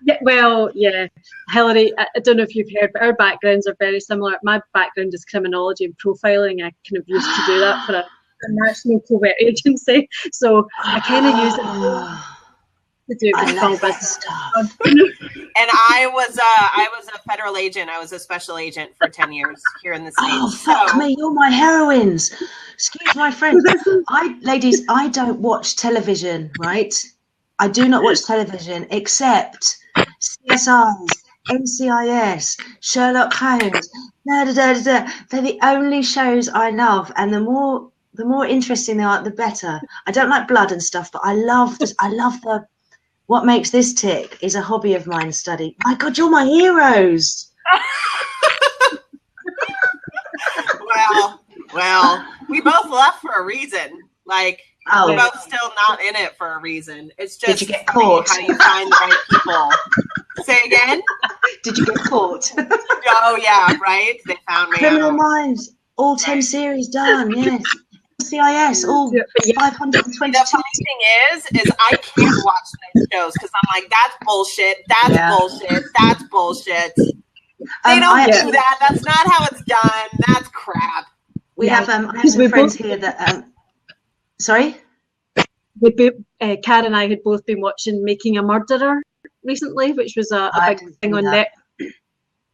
Yeah, well, yeah, Hillary, I don't know if you've heard, but our backgrounds are very similar. My background is criminology and profiling. I kind of used to do that for a national covert agency, so I kind of use it to do it with small business. And I was a federal agent. I was a special agent for 10 years here in the States. Oh, fuck me, you're my heroines. Excuse my friends. Ladies, I don't watch television, right? I do not watch television except CSIs, NCIS, Sherlock Holmes. They're the only shows I love, and the more interesting they are, the better. I don't like blood and stuff, but I love the what makes this tick is a hobby of mine. Study. My God, you're my heroes. Well, we both left for a reason. Like. Oh, we're both still not in it for a reason. It's just did you get caught? How you find the right people. Say again? Did you get caught? Oh yeah, right. They found me. Criminal Minds, all 10 series done. Yes. CIS, all 522. The funny thing is I can't watch those shows because I'm like, that's bullshit. That's bullshit. That's bullshit. They don't do that. That's not how it's done. That's crap. We have I have some friends here that. Sorry? Kat and I had both been watching Making a Murderer recently, which was a big thing on Net.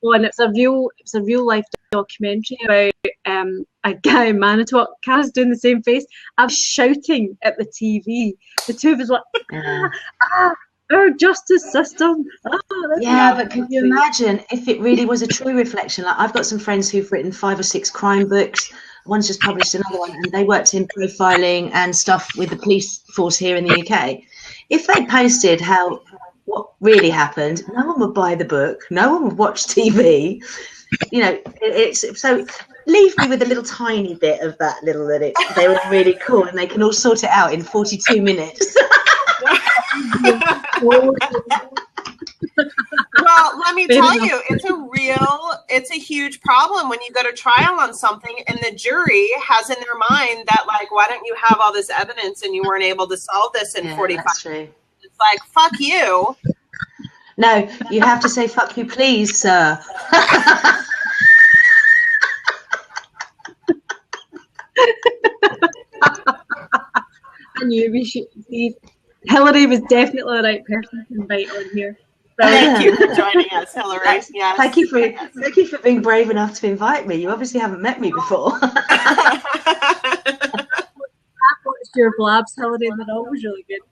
Oh, and it's a real life documentary about a guy in Manitowoc. Kara's doing the same face. I'm shouting at the TV. The two of us were our justice system. But can you imagine if it really was a true reflection? Like, I've got some friends who've written 5 or 6 crime books. One's just published another one, and they worked in profiling and stuff with the police force here in the UK. If they posted what really happened, no one would buy the book, no one would watch TV. It's so leave me with a little tiny bit of that they were really cool and they can all sort it out in 42 minutes. Well, let me tell you, it's a huge problem when you go to trial on something and the jury has in their mind that, like, why don't you have all this evidence and you weren't able to solve this in 45 minutes? It's like, fuck you. No, you have to say, fuck you, please, sir. I knew we should see. Hillary was definitely the right person to invite on here. Thank you for joining us, Hillary. Yes. Thank you for being brave enough to invite me. You obviously haven't met me before. I watched your Blabs, Hillary, and they're always really good.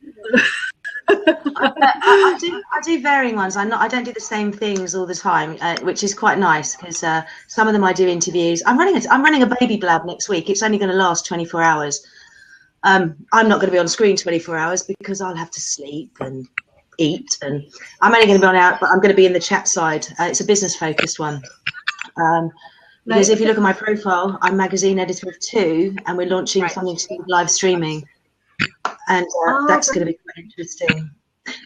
I do varying ones. I don't do the same things all the time, which is quite nice because some of them I do interviews. I'm running a baby Blab next week. It's only going to last 24 hours. I'm not going to be on screen 24 hours because I'll have to sleep and eat, and I'm only going to be on out, but I'm going to be in the chat side. It's a business focused one. Because if you look at my profile, I'm magazine editor of 2, and we're launching something to do with live streaming, and that's going to be quite interesting.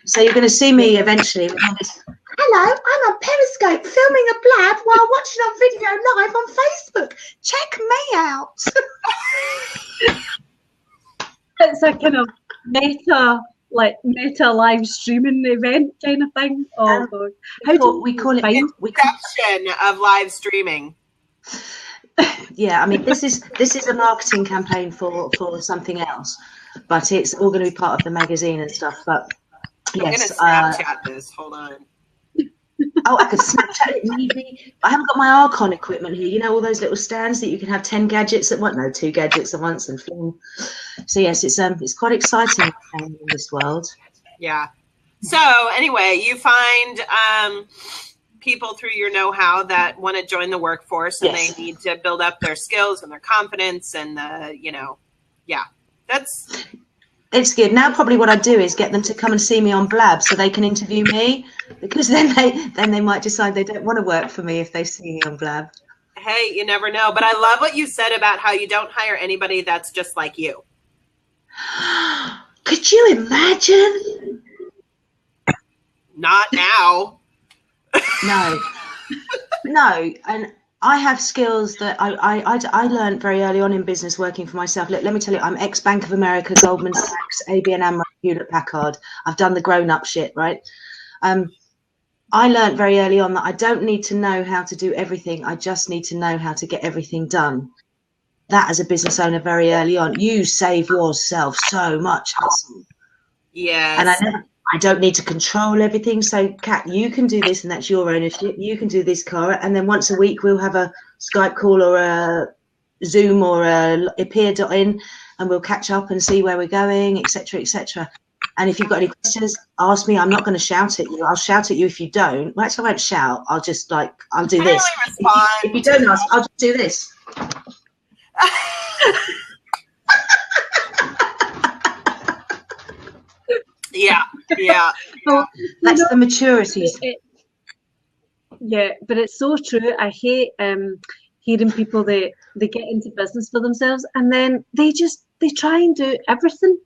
So you're going to see me eventually with all this. Hello, I'm on Periscope filming a Blab while watching on video live on Facebook. Check me out. It's a kind of meta live streaming event kind of thing. Oh God! How do we call it? Inception of live streaming. Yeah, I mean this is a marketing campaign for something else, but it's all going to be part of the magazine and stuff. But yes, I'm gonna Snapchat this. Hold on. Oh, I could Snapchat it maybe. I haven't got my Archon equipment here. You know all those little stands that you can have 10 gadgets at once? No, 2 gadgets at once and film. So yes, it's quite exciting in this world. Yeah. So anyway, you find people through your know-how that want to join the workforce, and they need to build up their skills and their confidence, and that's. It's good. Now probably what I'd do is get them to come and see me on Blab so they can interview me, because then they might decide they don't want to work for me if they see me on Blab. Hey, you never know. But I love what you said about how you don't hire anybody that's just like you. Could you imagine? Not now. No. And I have skills that I learned very early on in business working for myself. Let me tell you, I'm ex-Bank of America, Goldman Sachs, ABN AMRO, Hewlett-Packard. I've done the grown-up shit, right? I learned very early on that I don't need to know how to do everything. I just need to know how to get everything done. That, as a business owner, very early on, you save yourself so much hassle. Yes. And I don't need to control everything. So, Kat, you can do this, and that's your ownership. You can do this, Cara. And then once a week, we'll have a Skype call or a Zoom or a appear.in, and we'll catch up and see where we're going, etc., etc. And if you've got any questions, ask me. I'm not going to shout at you. I'll shout at you if you don't. Well, actually, I won't shout. I'll just I'll do this. If you don't ask, I'll just do this. Yeah. Well, that's the maturity. Yeah, but it's so true. I hate hearing people they get into business for themselves, and then they try and do everything.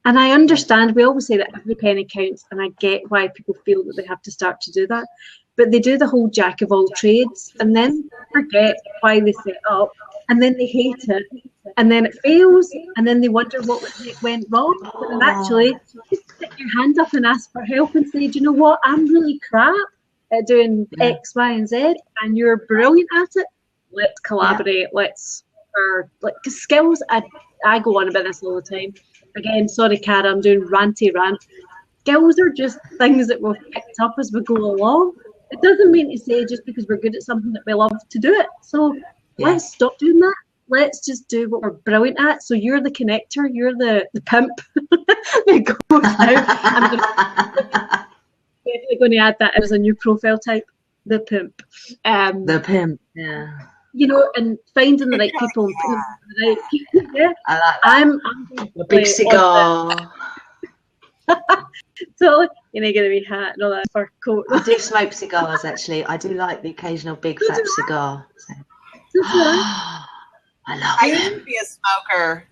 And I understand, we always say that every penny counts, and I get why people feel that they have to start to do that. But they do the whole jack of all trades, and then forget why they set up, and then they hate it, and then it fails, and then they wonder what went wrong. And actually, just stick your hand up and ask for help and say, do you know what, I'm really crap at doing X, Y, and Z, and you're brilliant at it. Let's collaborate. Let's, cause skills, I go on about this all the time. Again, sorry, Cara, I'm doing ranty rant. Skills are just things that we've picked up as we go along. It doesn't mean to say just because we're good at something that we love to do it. So let's stop doing that. Let's just do what we're brilliant at. So you're the connector, you're the pimp that goes out. I'm definitely going to add that as a new profile type, the pimp. The pimp, yeah. You know, and finding the right people and putting the right people. Yeah, I like that. I'm a big cigar. So you're not going to be hat and all that fur coat. I do smoke cigars, actually. I do like the occasional big fat cigar. So. I love it. I used to be a smoker.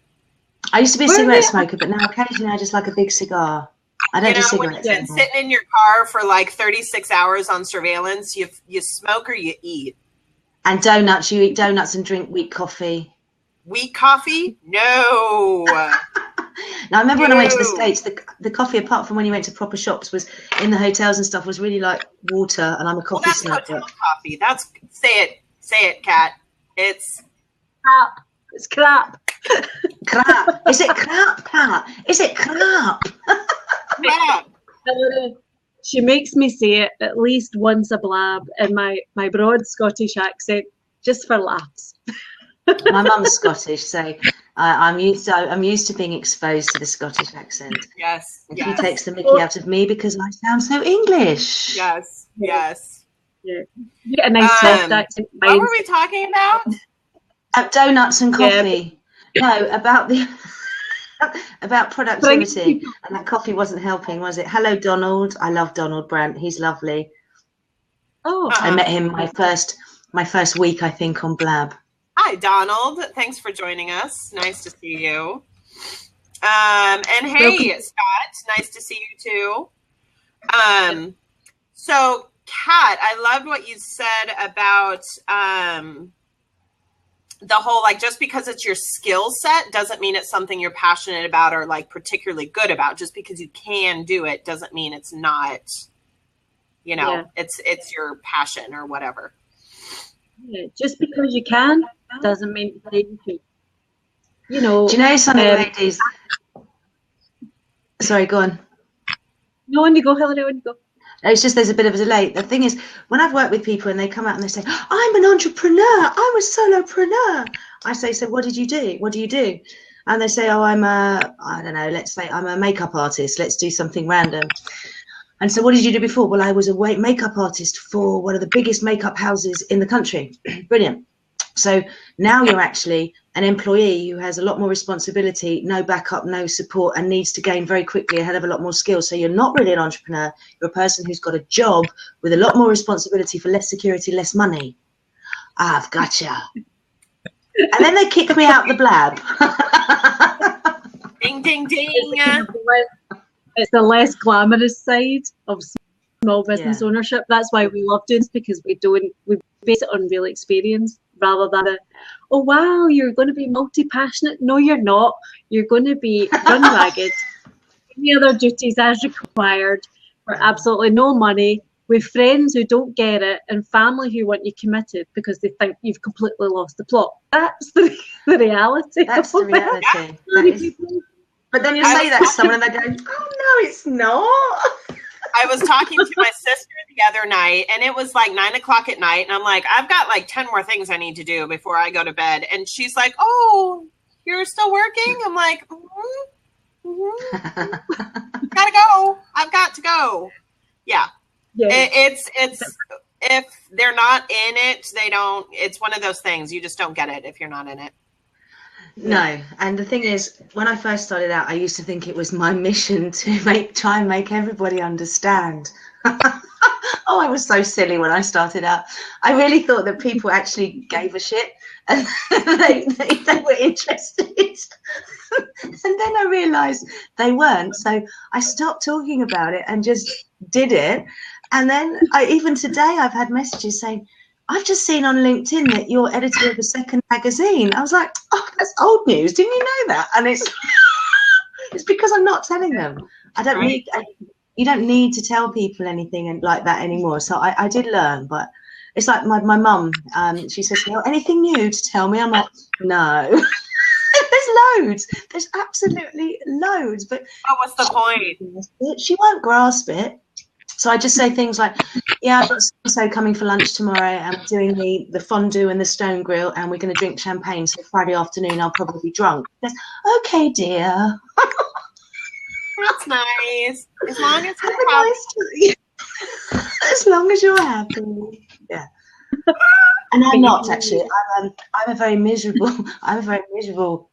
I used to be a cigarette smoker, but now occasionally I just like a big cigar. I don't do cigarettes. When you're sitting in your car for like 36 hours on surveillance, you smoke or you eat. And donuts. You eat donuts and drink weak coffee. Weak coffee? No. Now, I remember when I went to the States, the coffee, apart from when you went to proper shops, was in the hotels and stuff, was really like water, and I'm a coffee snob. Hotel coffee. Say it, Kat. It's crap. It's crap. Crap. Is it crap, Pat? Is it crap? Yeah. She makes me say it at least once a blab in my broad Scottish accent, just for laughs. My mum's Scottish, so I'm used to being exposed to the Scottish accent. Yes. And yes. she takes the mickey out of me because I sound so English. Yes. Yes. Yeah. You get a nice soft accent. What were we talking about? Donuts and coffee. Yeah. No, about the about productivity. And that coffee wasn't helping, was it? Hello, Donald. I love Donald Brandt. He's lovely. Oh, I met him my first week, I think, on Blab. Hi, Donald. Thanks for joining us. Nice to see you. And hey, Scott. Nice to see you too. So, Kat, I loved what you said about the whole, like, just because it's your skill set doesn't mean it's something you're passionate about or like particularly good about. Just because you can do it doesn't mean it's not, it's your passion or whatever. Yeah, just because you can doesn't mean you should. Do you know something, ladies? Sorry, go on. No, on you go, Hillary, on you go. It's just there's a bit of a delay. The thing is, when I've worked with people and they come out and they say, I'm an entrepreneur, I'm a solopreneur. I say, so what did you do? What do you do? And they say, oh, let's say I'm a makeup artist. Let's do something random. And so what did you do before? Well, I was a makeup artist for one of the biggest makeup houses in the country. Brilliant. So now you're actually an employee who has a lot more responsibility, no backup, no support, and needs to gain very quickly a hell of a lot more skills. So you're not really an entrepreneur. You're a person who's got a job with a lot more responsibility for less security, less money. I've gotcha. And then they kick me out the Blab. Ding, ding, ding. It's the less glamorous side of small business ownership. That's why we love doing this, because we base it on real experience rather than oh wow, you're going to be multi-passionate. No, you're not. You're going to be run ragged, any other duties as required, for absolutely no money, with friends who don't get it and family who want you committed because they think you've completely lost the plot. That's the reality. That's the reality. But then you say that to someone and they go, oh no, it's not. I was talking to my sister the other night, and it was like 9 o'clock at night, and I'm like, I've got like 10 more things I need to do before I go to bed. And she's like, oh, you're still working? I'm like, gotta go. I've got to go. Yeah. It's if they're not in it, they don't. It's one of those things. You just don't get it if you're not in it. No, and the thing is, when I first started out, I used to think it was my mission to try and make everybody understand. Oh, I was so silly when I started out. I really thought that people actually gave a shit and they were interested. And then I realised they weren't. So I stopped talking about it and just did it. And then even today, I've had messages saying, I've just seen on LinkedIn that you're editor of the Second magazine. I was like, oh, that's old news. Didn't you know that? And it's because I'm not telling them. You don't need to tell people anything like that anymore. So I did learn, but it's like my mum, she says, anything new to tell me? I'm like, no. There's loads. There's absolutely loads. But what's the point? She won't grasp it. So I just say things like, yeah, I've got so coming for lunch tomorrow, and we're doing the fondue and the stone grill, and we're going to drink champagne. So Friday afternoon, I'll probably be drunk. Goes, okay, dear. That's nice. As long as you're happy. As long as you're happy. Yeah. And I'm not actually. I'm a very miserable. I'm a very miserable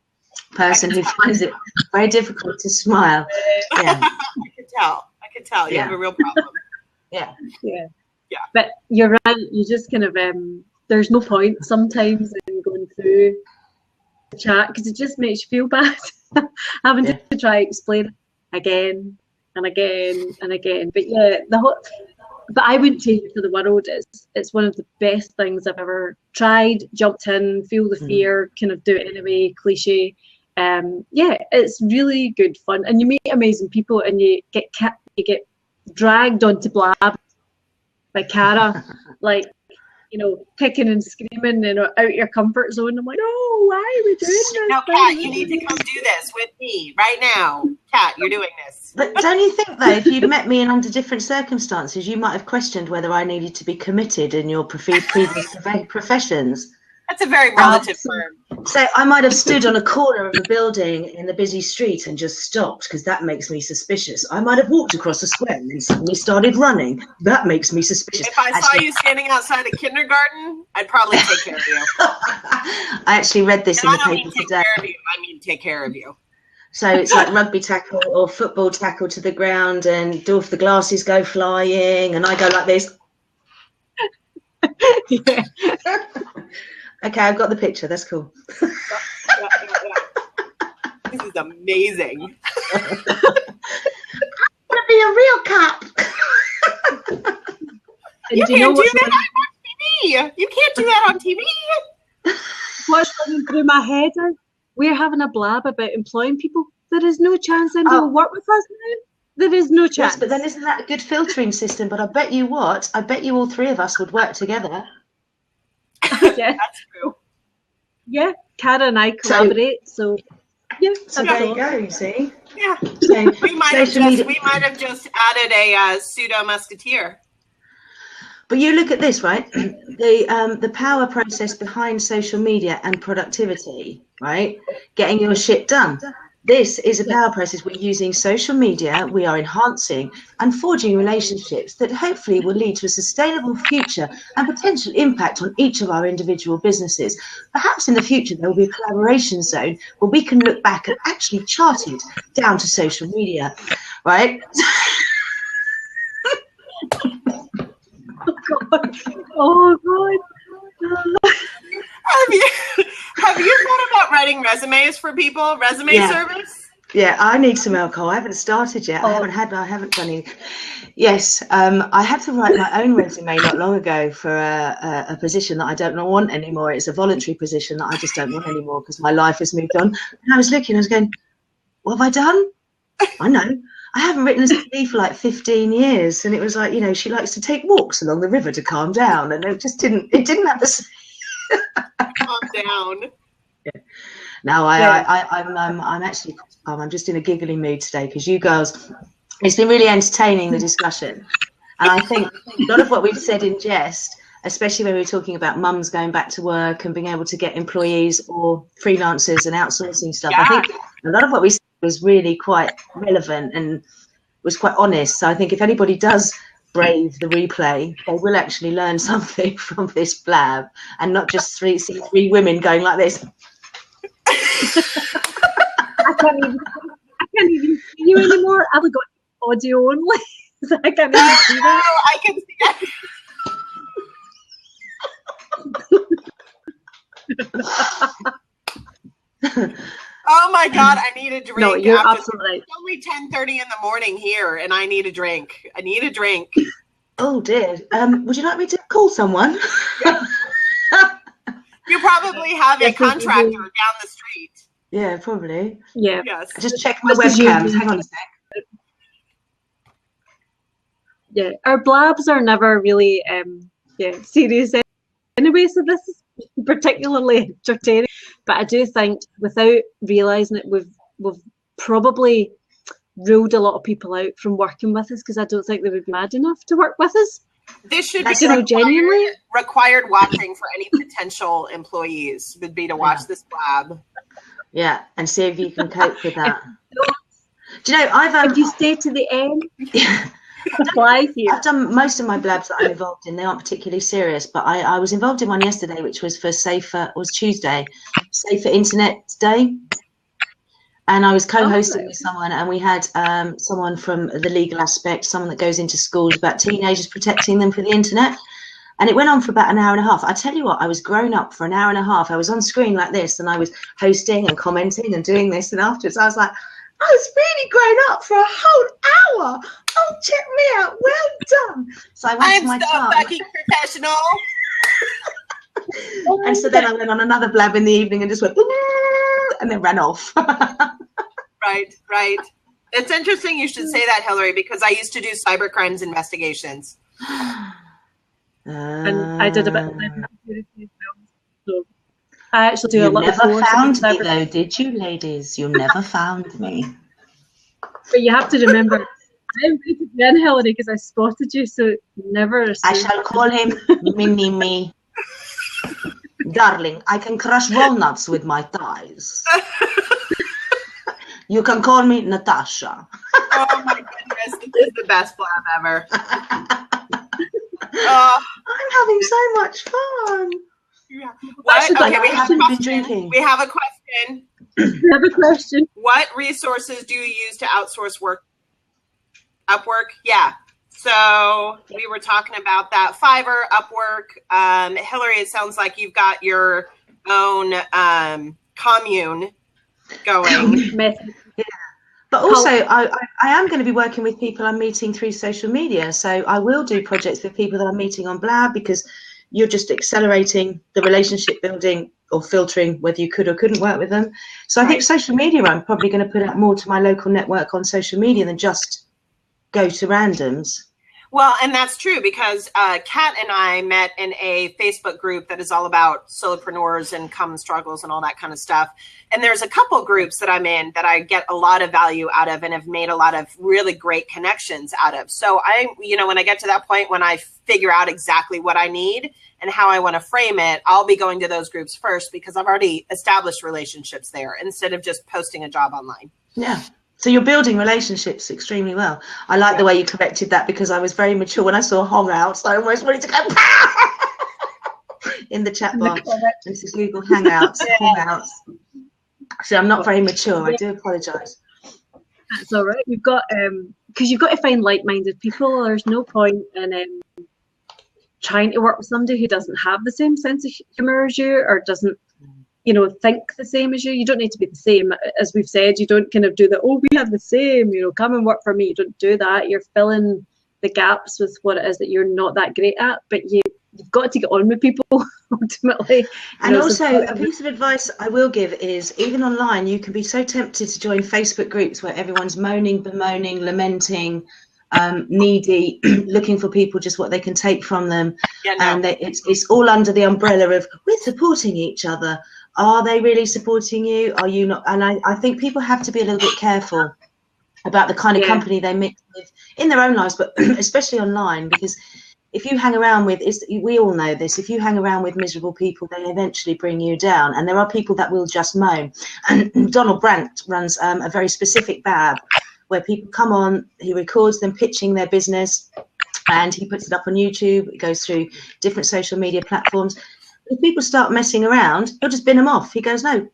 person who finds it very difficult to smile. Yeah. I can tell. You have a real problem. Yeah. But you're right. You just kind of there's no point sometimes in going through the chat because it just makes you feel bad having to try to explain it again and again and again. But yeah, but I wouldn't change it for the world. It's one of the best things I've ever tried, jumped in, feel the fear, kind of do it anyway, cliche. It's really good fun, and you meet amazing people, and you get dragged onto Blab by Cara, like kicking and screaming and out your comfort zone. I'm like, oh, why are we doing this? No, Kat, you need to come do this with me right now. Kat, you're doing this. But don't you think, though, if you'd met me in under different circumstances, you might have questioned whether I needed to be committed in your previous professions? That's a very relative term. So I might have stood on a corner of a building in the busy street and just stopped because that makes me suspicious. I might have walked across a square and then suddenly started running. That makes me suspicious. If I saw you standing outside a kindergarten, I'd probably take care of you. I actually read this in the paper today. I mean take care of you. So it's like rugby tackle or football tackle to the ground, and off the glasses go flying, and I go like this. Yeah. Okay, I've got the picture. That's cool. Yeah. This is amazing. I'm gonna be a real cop. You can't do that on TV. You can't do that on TV. What's running through my head is we're having a blab about employing people. There is no chance anyone will work with us now. There is no chance. Yes, but then isn't that a good filtering system? But I bet you what? I bet you all three of us would work together. Yeah, that's true. Yeah, Cara and I collaborate, so yeah. So there you go. You see. Yeah. So, we might have just added a pseudo musketeer. But you look at this, right? The power process behind social media and productivity, right? Getting your shit done. This is a power process. We're using social media. We are enhancing and forging relationships that hopefully will lead to a sustainable future and potential impact on each of our individual businesses. Perhaps in the future, there will be a collaboration zone where we can look back and actually chart it down to social media, right? Oh God. Have you thought about writing resumes for people? Resume service? Yeah, I need some alcohol. I haven't started yet. I haven't done any. Yes, I had to write my own resume not long ago for a position that I don't want anymore. It's a voluntary position that I just don't want anymore because my life has moved on. And I was looking, I was going, what have I done? I know. I haven't written a CV for like 15 years. And it was like, she likes to take walks along the river to calm down. And it didn't have the same. Calm down. Yeah. No, I'm actually I'm just in a giggly mood today because you girls, it's been really entertaining, the discussion. And I think a lot of what we've said in jest, especially when we were talking about mums going back to work and being able to get employees or freelancers and outsourcing stuff, I think a lot of what we said was really quite relevant and was quite honest. So I think if anybody does brave the replay, they will actually learn something from this blab and not just three women going like this. I can't even see you anymore. I've got audio only. So I can't even see that. I can see that. Oh my God, I need a drink. No, you're absolutely right. It's only 10:30 in the morning here, and I need a drink. Oh dear. Would you like me to call someone? You probably have a contractor down the street. Yeah, probably. Yeah. Yes. Just check my webcams. Hang on a sec. Yeah, our blabs are never really serious anyway, so this is particularly entertaining. But I do think without realising it, we've probably ruled a lot of people out from working with us because I don't think they would be mad enough to work with us. This should be genuinely required watching for any potential employees would be to watch this blab. Yeah, and see if you can cope with that. Do you know, if you stay to the end, I've done most of my blabs that I'm involved in. They aren't particularly serious, but I was involved in one yesterday, which was for Tuesday, Safer Internet Day. And I was co-hosting with someone, and we had someone from the legal aspect, someone that goes into schools about teenagers, protecting them for the internet. And it went on for about an hour and a half. I tell you what, I was grown up for an hour and a half. I was on screen like this, and I was hosting and commenting and doing this. And afterwards, I was like, I was really grown up for a whole hour. Oh, check me out. Well done. So I went to my I'm so fucking professional. And so then I went on another blab in the evening and just went, and then ran off. Right. It's interesting you should say that, Hillary, because I used to do cybercrimes investigations. And I did a bit of cybersecurity as well. So I actually do You a lot of never course found about me though, did you, ladies? You never found me. But you have to remember, I invited you in, Hillary, because I spotted you, so never assume. I shall call him Mini-Me. Darling, I can crush walnuts with my thighs. You can call me Natasha. Oh my goodness, this is the best Blab ever. I'm having so much fun. Yeah. What? Okay, we have a question. Drinking. We have a question. We have a question. What resources do you use to outsource work? Upwork? Yeah. So we were talking about that. Fiverr, Upwork. Hillary, it sounds like you've got your own commune going. Yeah. But also, I am going to be working with people I'm meeting through social media. So I will do projects with people that I'm meeting on Blab, because you're just accelerating the relationship building or filtering whether you could or couldn't work with them. So I think social media, I'm probably going to put out more to my local network on social media than just go to randoms. Well, and that's true, because Kat and I met in a Facebook group that is all about solopreneurs and common struggles and all that kind of stuff. And there's a couple groups that I'm in that I get a lot of value out of and have made a lot of really great connections out of. So when I get to that point, when I figure out exactly what I need and how I want to frame it, I'll be going to those groups first, because I've already established relationships there instead of just posting a job online. Yeah. So you're building relationships extremely well. I like the way you corrected that, because I was very mature. When I saw Hangouts, I almost wanted to go in the chat bar. This is Google Hangouts. Hangouts. So I'm not very mature. I do apologise. That's all right. You've got because you've got to find like-minded people. There's no point in trying to work with somebody who doesn't have the same sense of humour as you, or doesn't think the same as you. You don't need to be the same. As we've said, you don't kind of do the, we have the same, come and work for me. You don't do that. You're filling the gaps with what it is that you're not that great at, but you've got to get on with people ultimately. And also, a piece of advice I will give is, even online, you can be so tempted to join Facebook groups where everyone's moaning, bemoaning, lamenting, needy, looking for people just what they can take from them. And it's all under the umbrella of, we're supporting each other. Are they really supporting you? Are you not? And I think people have to be a little bit careful about the kind of company they mix with in their own lives, but especially online, because if you hang around with, we all know this, if you hang around with miserable people, they eventually bring you down. And there are people that will just moan. And Donald Brandt runs a very specific Blab where people come on, he records them pitching their business, and he puts it up on YouTube. It goes through different social media platforms. If people start messing around, he'll just bin them off. He goes, no,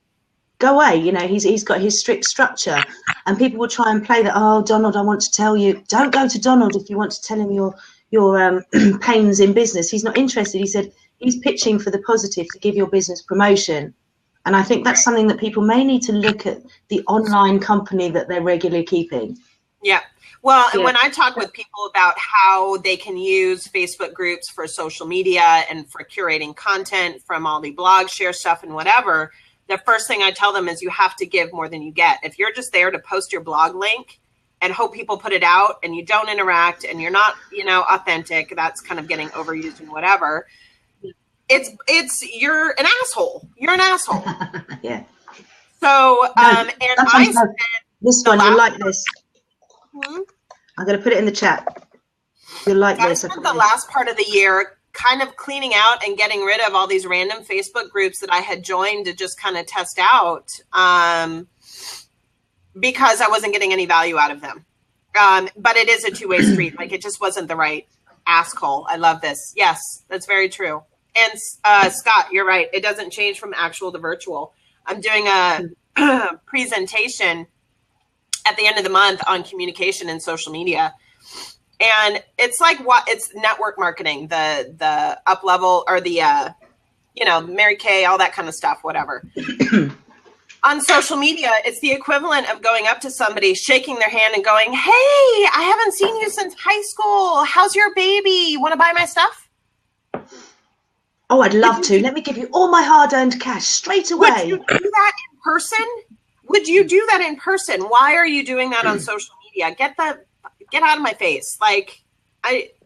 go away. He's got his strict structure, and people will try and play that. Oh, Donald, I want to tell you, don't go to Donald if you want to tell him your pains in business. He's not interested. He said he's pitching for the positive to give your business promotion. And I think that's something that people may need to look at, the online company that they're regularly keeping. Yeah. Well, and when I talk with people about how they can use Facebook groups for social media and for curating content from all the blogs, share stuff and whatever, the first thing I tell them is you have to give more than you get. If you're just there to post your blog link and hope people put it out and you don't interact and you're not, authentic, that's kind of getting overused and whatever. You're an asshole. You're an asshole. Yeah. So, and I spent this one, you like this. Hmm? I'm going to put it in the chat. You'll like this. I spent the last part of the year kind of cleaning out and getting rid of all these random Facebook groups that I had joined to just kind of test out because I wasn't getting any value out of them. But it is a two-way street. Like, it just wasn't the right asshole. I love this. Yes, that's very true. And Scott, you're right. It doesn't change from actual to virtual. I'm doing a presentation at the end of the month on communication and social media. And it's like it's network marketing, the up level or the, Mary Kay, all that kind of stuff, whatever. On social media, it's the equivalent of going up to somebody, shaking their hand and going, hey, I haven't seen you since high school. How's your baby? You want to buy my stuff? Oh, I'd love to. Let me give you all my hard-earned cash straight away. Would you do that in person? Would you do that in person? Why are you doing that on social media? Get out of my face.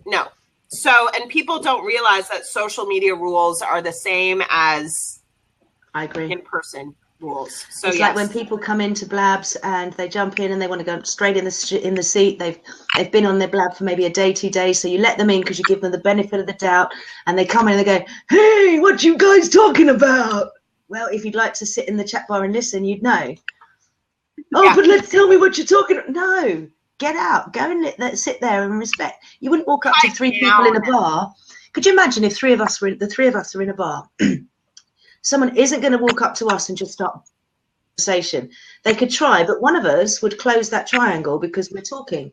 No. So, and people don't realize that social media rules are the same as I agree. in-person rules. So it's like when people come into Blabs and they jump in and they want to go straight in the seat. They've been on their Blab for maybe a day, 2 days. So you let them in because you give them the benefit of the doubt, and they come in and they go, "Hey, what you guys talking about?" Well, if you'd like to sit in the chat bar and listen, you'd know. Oh, but let's tell me what you're talking about. No, get out, go and sit there and respect. You wouldn't walk up to 3 people in a bar. Could you imagine if the three of us are in a bar? Someone isn't going to walk up to us and just start a conversation. They could try, but one of us would close that triangle because we're talking.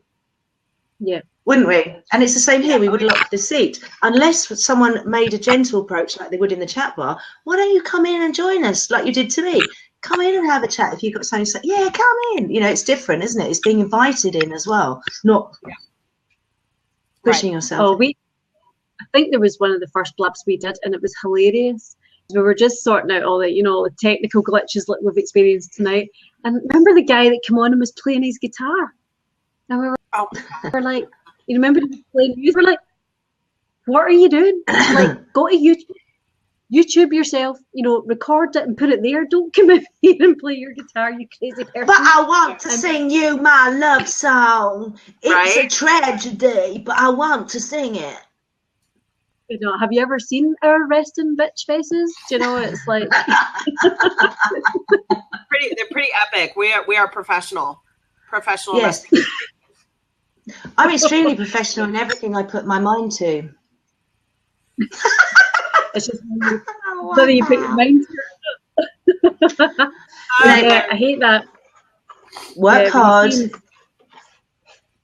Yeah. Wouldn't we? And it's the same here. We would lock the seat. Unless someone made a gentle approach like they would in the chat bar, why don't you come in and join us like you did to me? Come in and have a chat. If you've got something to say, yeah, come in. You know, it's different, isn't it? It's being invited in as well, not pushing yourself. Oh, I think there was one of the first Blabs we did, and it was hilarious. We were just sorting out all the, the technical glitches like we've experienced tonight. And remember the guy that came on and was playing his guitar? And we were like, you remember he was playing music? We're like, what are you doing? Like, go to YouTube yourself, record it and put it there. Don't come in here and play your guitar, you crazy person. But I want to sing you my love song. It's a tragedy, but I want to sing it. Have you ever seen our resting bitch faces? Do you know, it's like they're pretty epic. We are professional. Yes. I'm extremely professional in everything I put my mind to. It's just whether you put your mind to. I hate that. Work hard.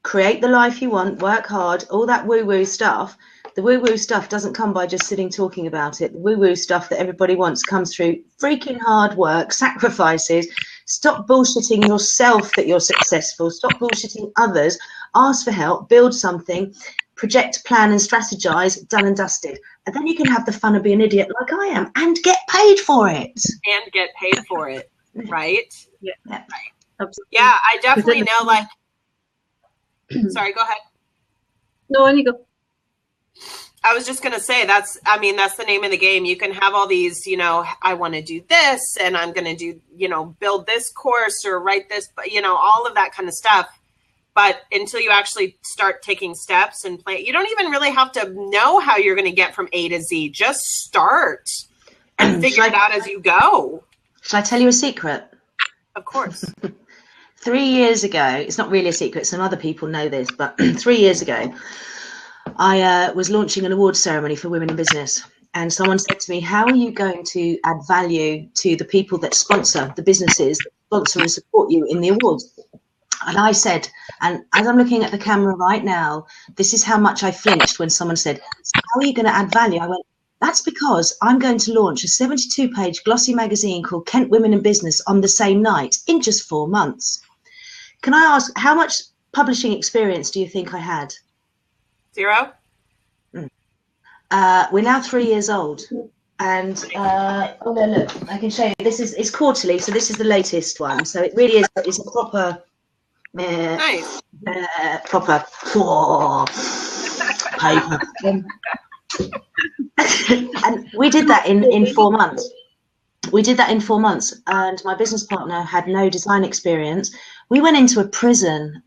Create the life you want. Work hard. All that woo-woo stuff. The woo-woo stuff doesn't come by just sitting talking about it. The woo-woo stuff that everybody wants comes through freaking hard work, sacrifices. Stop bullshitting yourself that you're successful. Stop bullshitting others. Ask for help. Build something. Project, plan, and strategize. Done and dusted. And then you can have the fun of being an idiot like I am and get paid for it. Right? Yeah. Right. Absolutely. Yeah, I definitely know, like... Sorry, go ahead. No, on you go. I was just going to say, that's the name of the game. You can have all these, I want to do this and I'm going to do, build this course or write this, all of that kind of stuff. But until you actually start taking steps and plan, you don't even really have to know how you're going to get from A to Z. Just start and figure it out as you go. Shall I tell you a secret? Of course. 3 years ago, it's not really a secret, some other people know this, but 3 years ago, I was launching an awards ceremony for women in business. And someone said to me, how are you going to add value to the people that sponsor, the businesses that sponsor and support you in the awards? And I said, and as I'm looking at the camera right now, this is how much I flinched when someone said, so how are you going to add value? I went, that's because I'm going to launch a 72-page glossy magazine called Kent Women in Business on the same night in just 4 months. Can I ask, how much publishing experience do you think I had? 0. We're now 3 years old. And oh no, look, I can show you. It's quarterly, so this is the latest one. So it really is. It's a proper, nice, proper paper. And we did that in 4 months. We did that in 4 months, and my business partner had no design experience. We went into a prison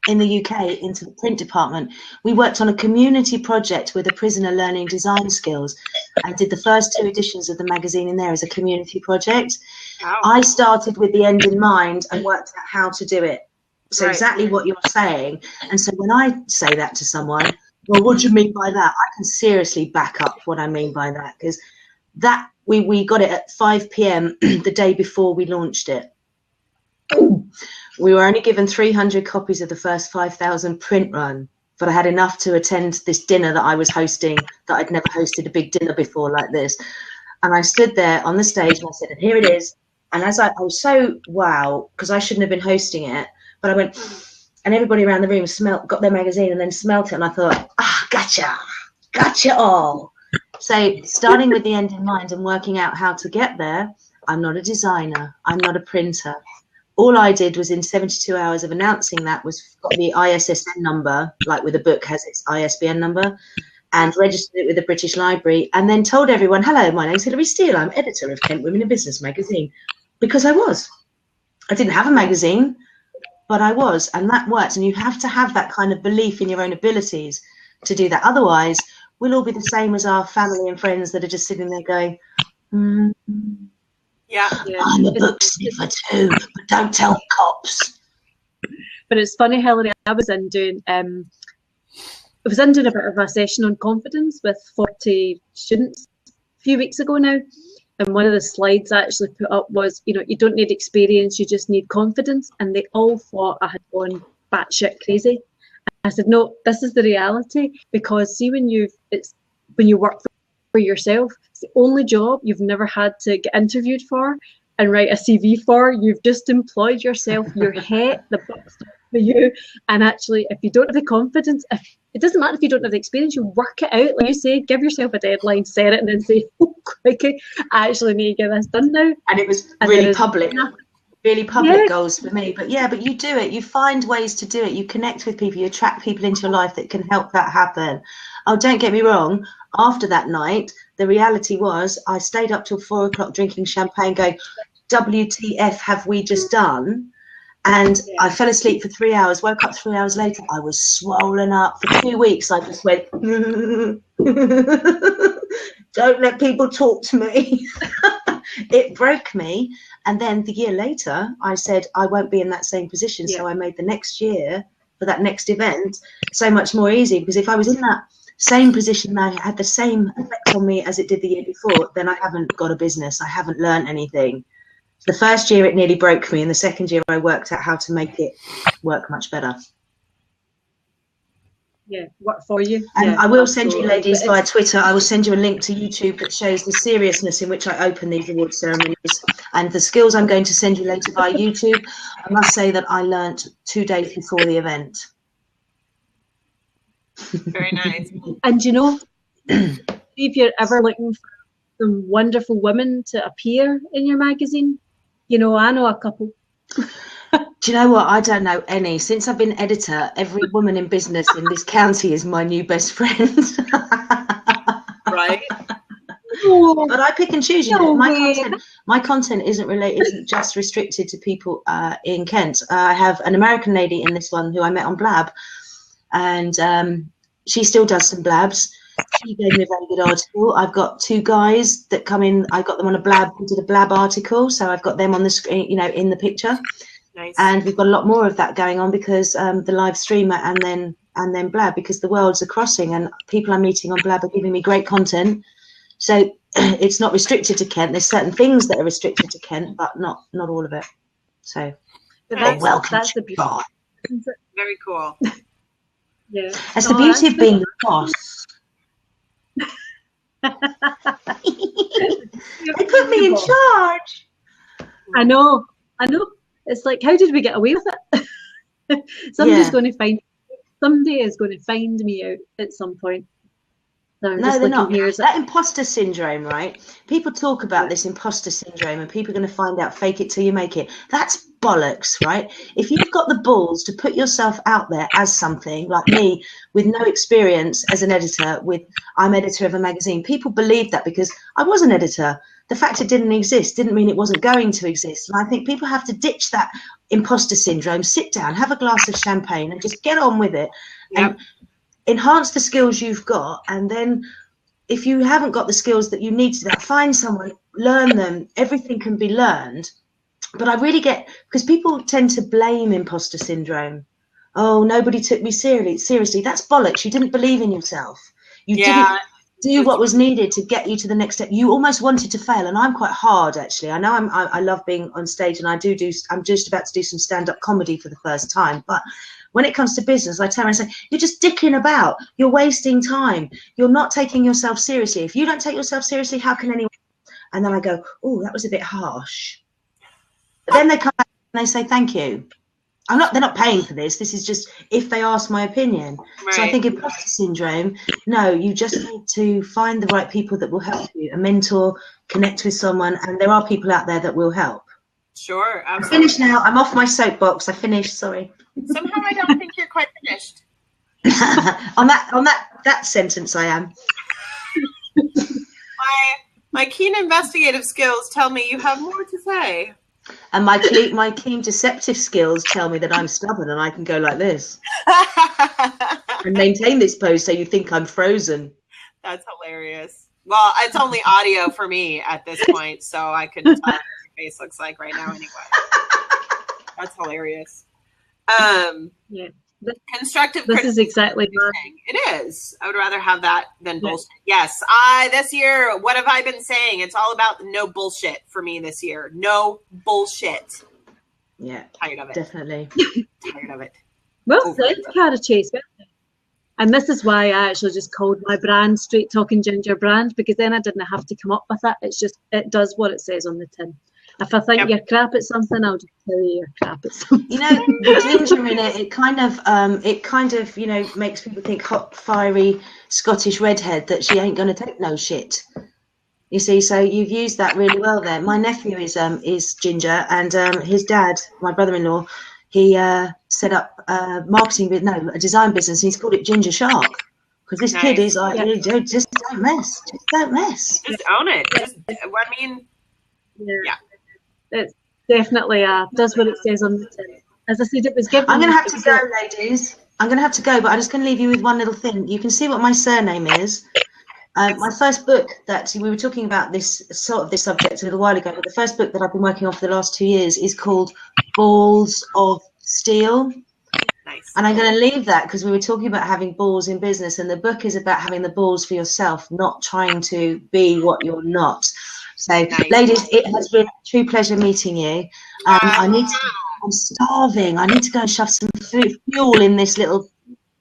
in the UK, into the print department. We worked on a community project with a prisoner learning design skills. I did the first 2 editions of the magazine in there as a community project. Wow. I started with the end in mind and worked out how to do it. So exactly what you're saying. And so when I say that to someone, well, what do you mean by that? I can seriously back up what I mean by that, because that we got it at 5 p.m. the day before we launched it. We were only given 300 copies of the first 5,000 print run, but I had enough to attend this dinner that I was hosting, that I'd never hosted a big dinner before like this. And I stood there on the stage and I said, and here it is. And as I was so wow, because I shouldn't have been hosting it, but I went, and everybody around the room got their magazine and then smelt it. And I thought, gotcha all. So starting with the end in mind and working out how to get there, I'm not a designer, I'm not a printer. All I did was in 72 hours of announcing that was got the ISSN number, like with a book has its ISBN number, and registered it with the British Library, and then told everyone, hello, my name's Hilary Steele, I'm editor of Kent Women in Business magazine, because I was. I didn't have a magazine, but I was, and that worked. And you have to have that kind of belief in your own abilities to do that. Otherwise, we'll all be the same as our family and friends that are just sitting there going, yeah, I'm a book sniffer too, but don't tell the cops. But it's funny, Hilary, I was in doing a bit of a session on confidence with 40 students a few weeks ago now. And one of the slides I actually put up was, you don't need experience, you just need confidence. And they all thought I had gone batshit crazy. I said, no, this is the reality. Because see, when you work for yourself, it's the only job you've never had to get interviewed for and write a CV for. You've just employed yourself, your head, the book's for you. And actually, if you don't have the confidence, it doesn't matter if you don't have the experience, you work it out. Like you say, give yourself a deadline, set it, and then say, oh, crikey, I actually need to get this done now. And it was really public. Really public goals for me. But you do it. You find ways to do it. You connect with people. You attract people into your life that can help that happen. Oh, don't get me wrong. After that night, the reality was I stayed up till 4 o'clock drinking champagne going, WTF have we just done? And I fell asleep for 3 hours, woke up 3 hours later. I was swollen up. For 2 weeks, I just went, don't let people talk to me. It broke me. And then the year later, I said, I won't be in that same position. So I made the next year for that next event so much more easy. Because if I was in that same position that had the same effect on me as it did the year before, then I haven't got a business. I haven't learned anything. The first year, it nearly broke me. And the second year, I worked out how to make it work much better. Yeah, work for you. And I will send you, ladies, via Twitter, I will send you a link to YouTube that shows the seriousness in which I open these award ceremonies and the skills I'm going to send you later via YouTube. I must say that I learnt 2 days before the event. Very nice. And if you're ever looking for some wonderful women to appear in your magazine, I know a couple. Do you know what? I don't know any. Since I've been editor, every woman in business in this county is my new best friend. Right. But I pick and choose. My content isn't just restricted to people in Kent. I have an American lady in this one who I met on Blab, and she still does some blabs. She gave me a very good article. I've got 2 guys that come in. I got them on a Blab, did a Blab article, so I've got them on the screen, in the picture. Nice. And we've got a lot more of that going on because the live streamer and then Blab, because the worlds are crossing and people I'm meeting on Blab are giving me great content. So it's not restricted to Kent. There's certain things that are restricted to Kent, but not all of it. So welcome. That's the beauty. Very cool. Yeah. That's the beauty of being the boss. They put me in charge. I know. It's like, how did we get away with it? Somebody is going to find me out at some point. So no, they're not. That imposter syndrome, right? People talk about this imposter syndrome and people are going to find out, fake it till you make it. That's bollocks, right? If you've got the balls to put yourself out there as something, like me, with no experience as an editor, I'm editor of a magazine, people believe that because I was an editor. The fact it didn't exist didn't mean it wasn't going to exist. And I think people have to ditch that imposter syndrome, sit down, have a glass of champagne and just get on with it. And enhance the skills you've got. And then if you haven't got the skills that you need to find someone, learn them. Everything can be learned. But I really get, because people tend to blame imposter syndrome. Oh, nobody took me seriously. That's bollocks. You didn't believe in yourself. You didn't do what was needed to get you to the next step. You almost wanted to fail, and I'm quite hard actually. I know I love being on stage, and I'm just about to do some stand-up comedy for the first time. But when it comes to business, I turn around and say, you're just dicking about. You're wasting time. You're not taking yourself seriously. If you don't take yourself seriously, how can anyone? And then I go, oh, that was a bit harsh. But then they come back and they say, thank you. They're not paying for this. This is just if they ask my opinion. Right. So I think imposter syndrome, no, you just need to find the right people that will help you, a mentor, connect with someone, and there are people out there that will help. Sure, absolutely. I'm finished now. I'm off my soapbox. I finished, sorry. Somehow I don't think you're quite finished. on that sentence, I am. My keen investigative skills tell me you have more to say. And my keen deceptive skills tell me that I'm stubborn and I can go like this and maintain this pose so you think I'm frozen. That's hilarious. Well, it's only audio for me at this point, so I couldn't tell what your face looks like right now anyway. That's hilarious. Yeah. Constructive This criticism. is exactly right. It is. I would rather have that than bullshit. Yes. This year, what have I been saying? It's all about no bullshit for me this year. No bullshit. Yeah. Tired of it. Definitely. Tired of it. Well said, Cara Chase. And this is why I actually just called my brand Straight Talking Ginger brand, because then I didn't have to come up with it. It's just, it does what it says on the tin. If I think you're crap at something, I'll just tell you you're crap at something. You know, the ginger in it, it kind of, you know, makes people think hot, fiery Scottish redhead that she ain't going to take no shit. You see, so you've used that really well there. My nephew is ginger, and his dad, my brother-in-law, he set up a design business, and he's called it Ginger Shark. Because this kid is like, just don't mess. Just don't mess. Just own it. Yeah. It's definitely does what it says on the tin. As I said, it was given. I'm going to have to go, ladies. I'm going to have to go, but I'm just going to leave you with one little thing. You can see what my surname is. My first book that we were talking about this subject a little while ago, but the first book that I've been working on for the last 2 years is called Balls of Steel. Nice. And I'm going to leave that because we were talking about having balls in business, and the book is about having the balls for yourself, not trying to be what you're not. So, ladies, it has been a true pleasure meeting you. I'm starving. I need to go and shove some fuel in this little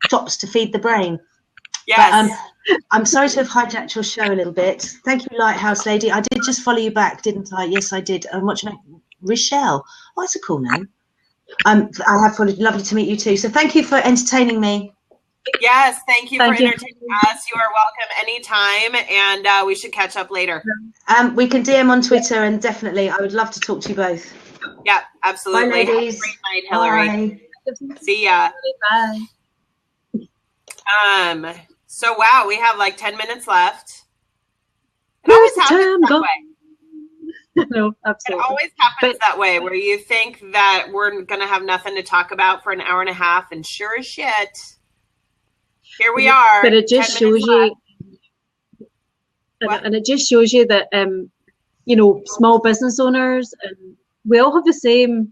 chops to feed the brain. Yes. But, I'm sorry to have hijacked your show a little bit. Thank you, Lighthouse Lady. I did just follow you back, didn't I? Yes, I did. What's your name? Rochelle. Oh, that's a cool name. I have followed. Lovely to meet you too. So thank you for entertaining me. Yes, thank you for entertaining us. You are welcome anytime, and we should catch up later. We can DM on Twitter, and definitely, I would love to talk to you both. Yeah, absolutely. Bye, ladies. Have a great night, Hillary. Bye. See ya. Bye. So wow, we have like 10 minutes left. It always happens that way. No, absolutely. It always happens that way, where you think that we're gonna have nothing to talk about for an hour and a half, and sure as shit, here we are. But it just shows you, and it just shows you that you know, small business owners, and we all have the same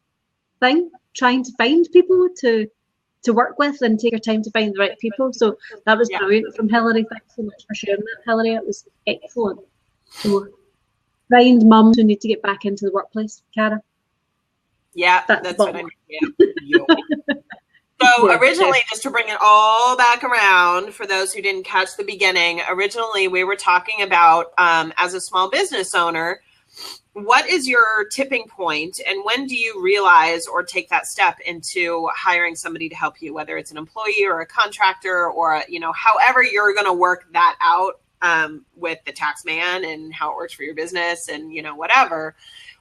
thing, trying to find people to work with and take your time to find the right people. So that was brilliant from Hillary. Thanks so much for sharing that, Hillary. It was excellent. So find mums who need to get back into the workplace, Cara. Yeah, that's what I mean. Yeah. So originally, just to bring it all back around for those who didn't catch the beginning, originally we were talking about as a small business owner, what is your tipping point, and when do you realize or take that step into hiring somebody to help you, whether it's an employee or a contractor, or you know, however you're going to work that out with the tax man and how it works for your business, and you know, whatever.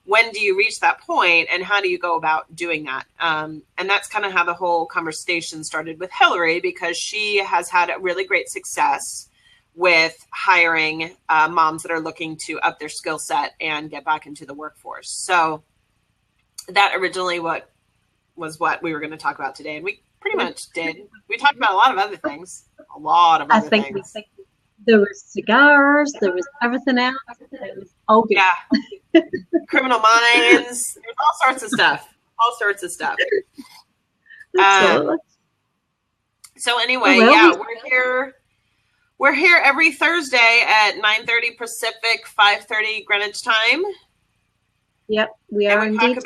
When do you reach that point, and how do you go about doing that? And that's kind of how the whole conversation started with Hillary, because she has had a really great success with hiring moms that are looking to up their skill set and get back into the workforce. So that originally was what we were going to talk about today. And we pretty much did. We talked about a lot of other things. I think there was cigars, there was everything else. It was all good. Yeah. Criminal minds. There's all sorts of stuff. All sorts of stuff. So anyway, we're here. We're here every Thursday at 9:30 Pacific, 5:30 Greenwich time. Yep, we are indeed.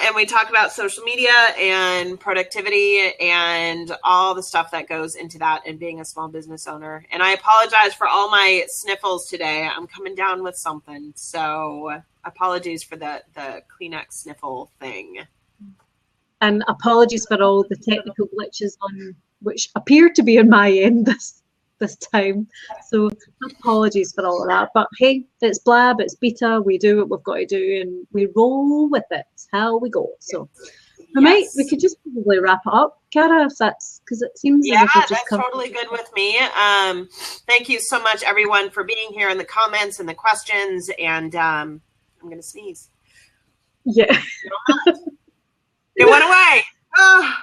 And we talk about social media and productivity and all the stuff that goes into that and being a small business owner. And I apologize for all my sniffles today. I'm coming down with something. So apologies for the Kleenex sniffle thing. And apologies for all the technical glitches on which appear to be on my end this time. So apologies for all of that. But hey, it's Blab, it's beta. We do what we've got to do, and we roll with it. It's how we go. So We could just probably wrap it up, Cara, if that's, because it seems as if we've just that's totally good with me. Thank you so much, everyone, for being here in the comments and the questions. And I'm going to sneeze. Yeah. It went away. Oh.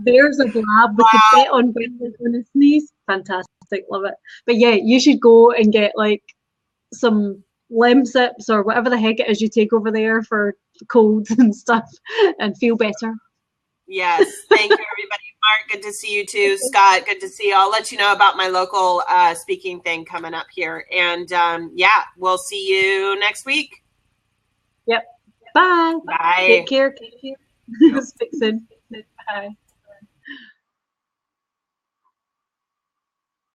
There's a Blab. We could bet on when we're going to sneeze. Fantastic. Love it. But yeah, you should go and get like some Lemsips or whatever the heck it is you take over there for colds and stuff and feel better. Yes. Thank you, everybody. Mark, good to see you too. Scott, good to see you. I'll let you know about my local speaking thing coming up here. And we'll see you next week. Yep. Bye. Bye. Take care. Speak soon. Bye.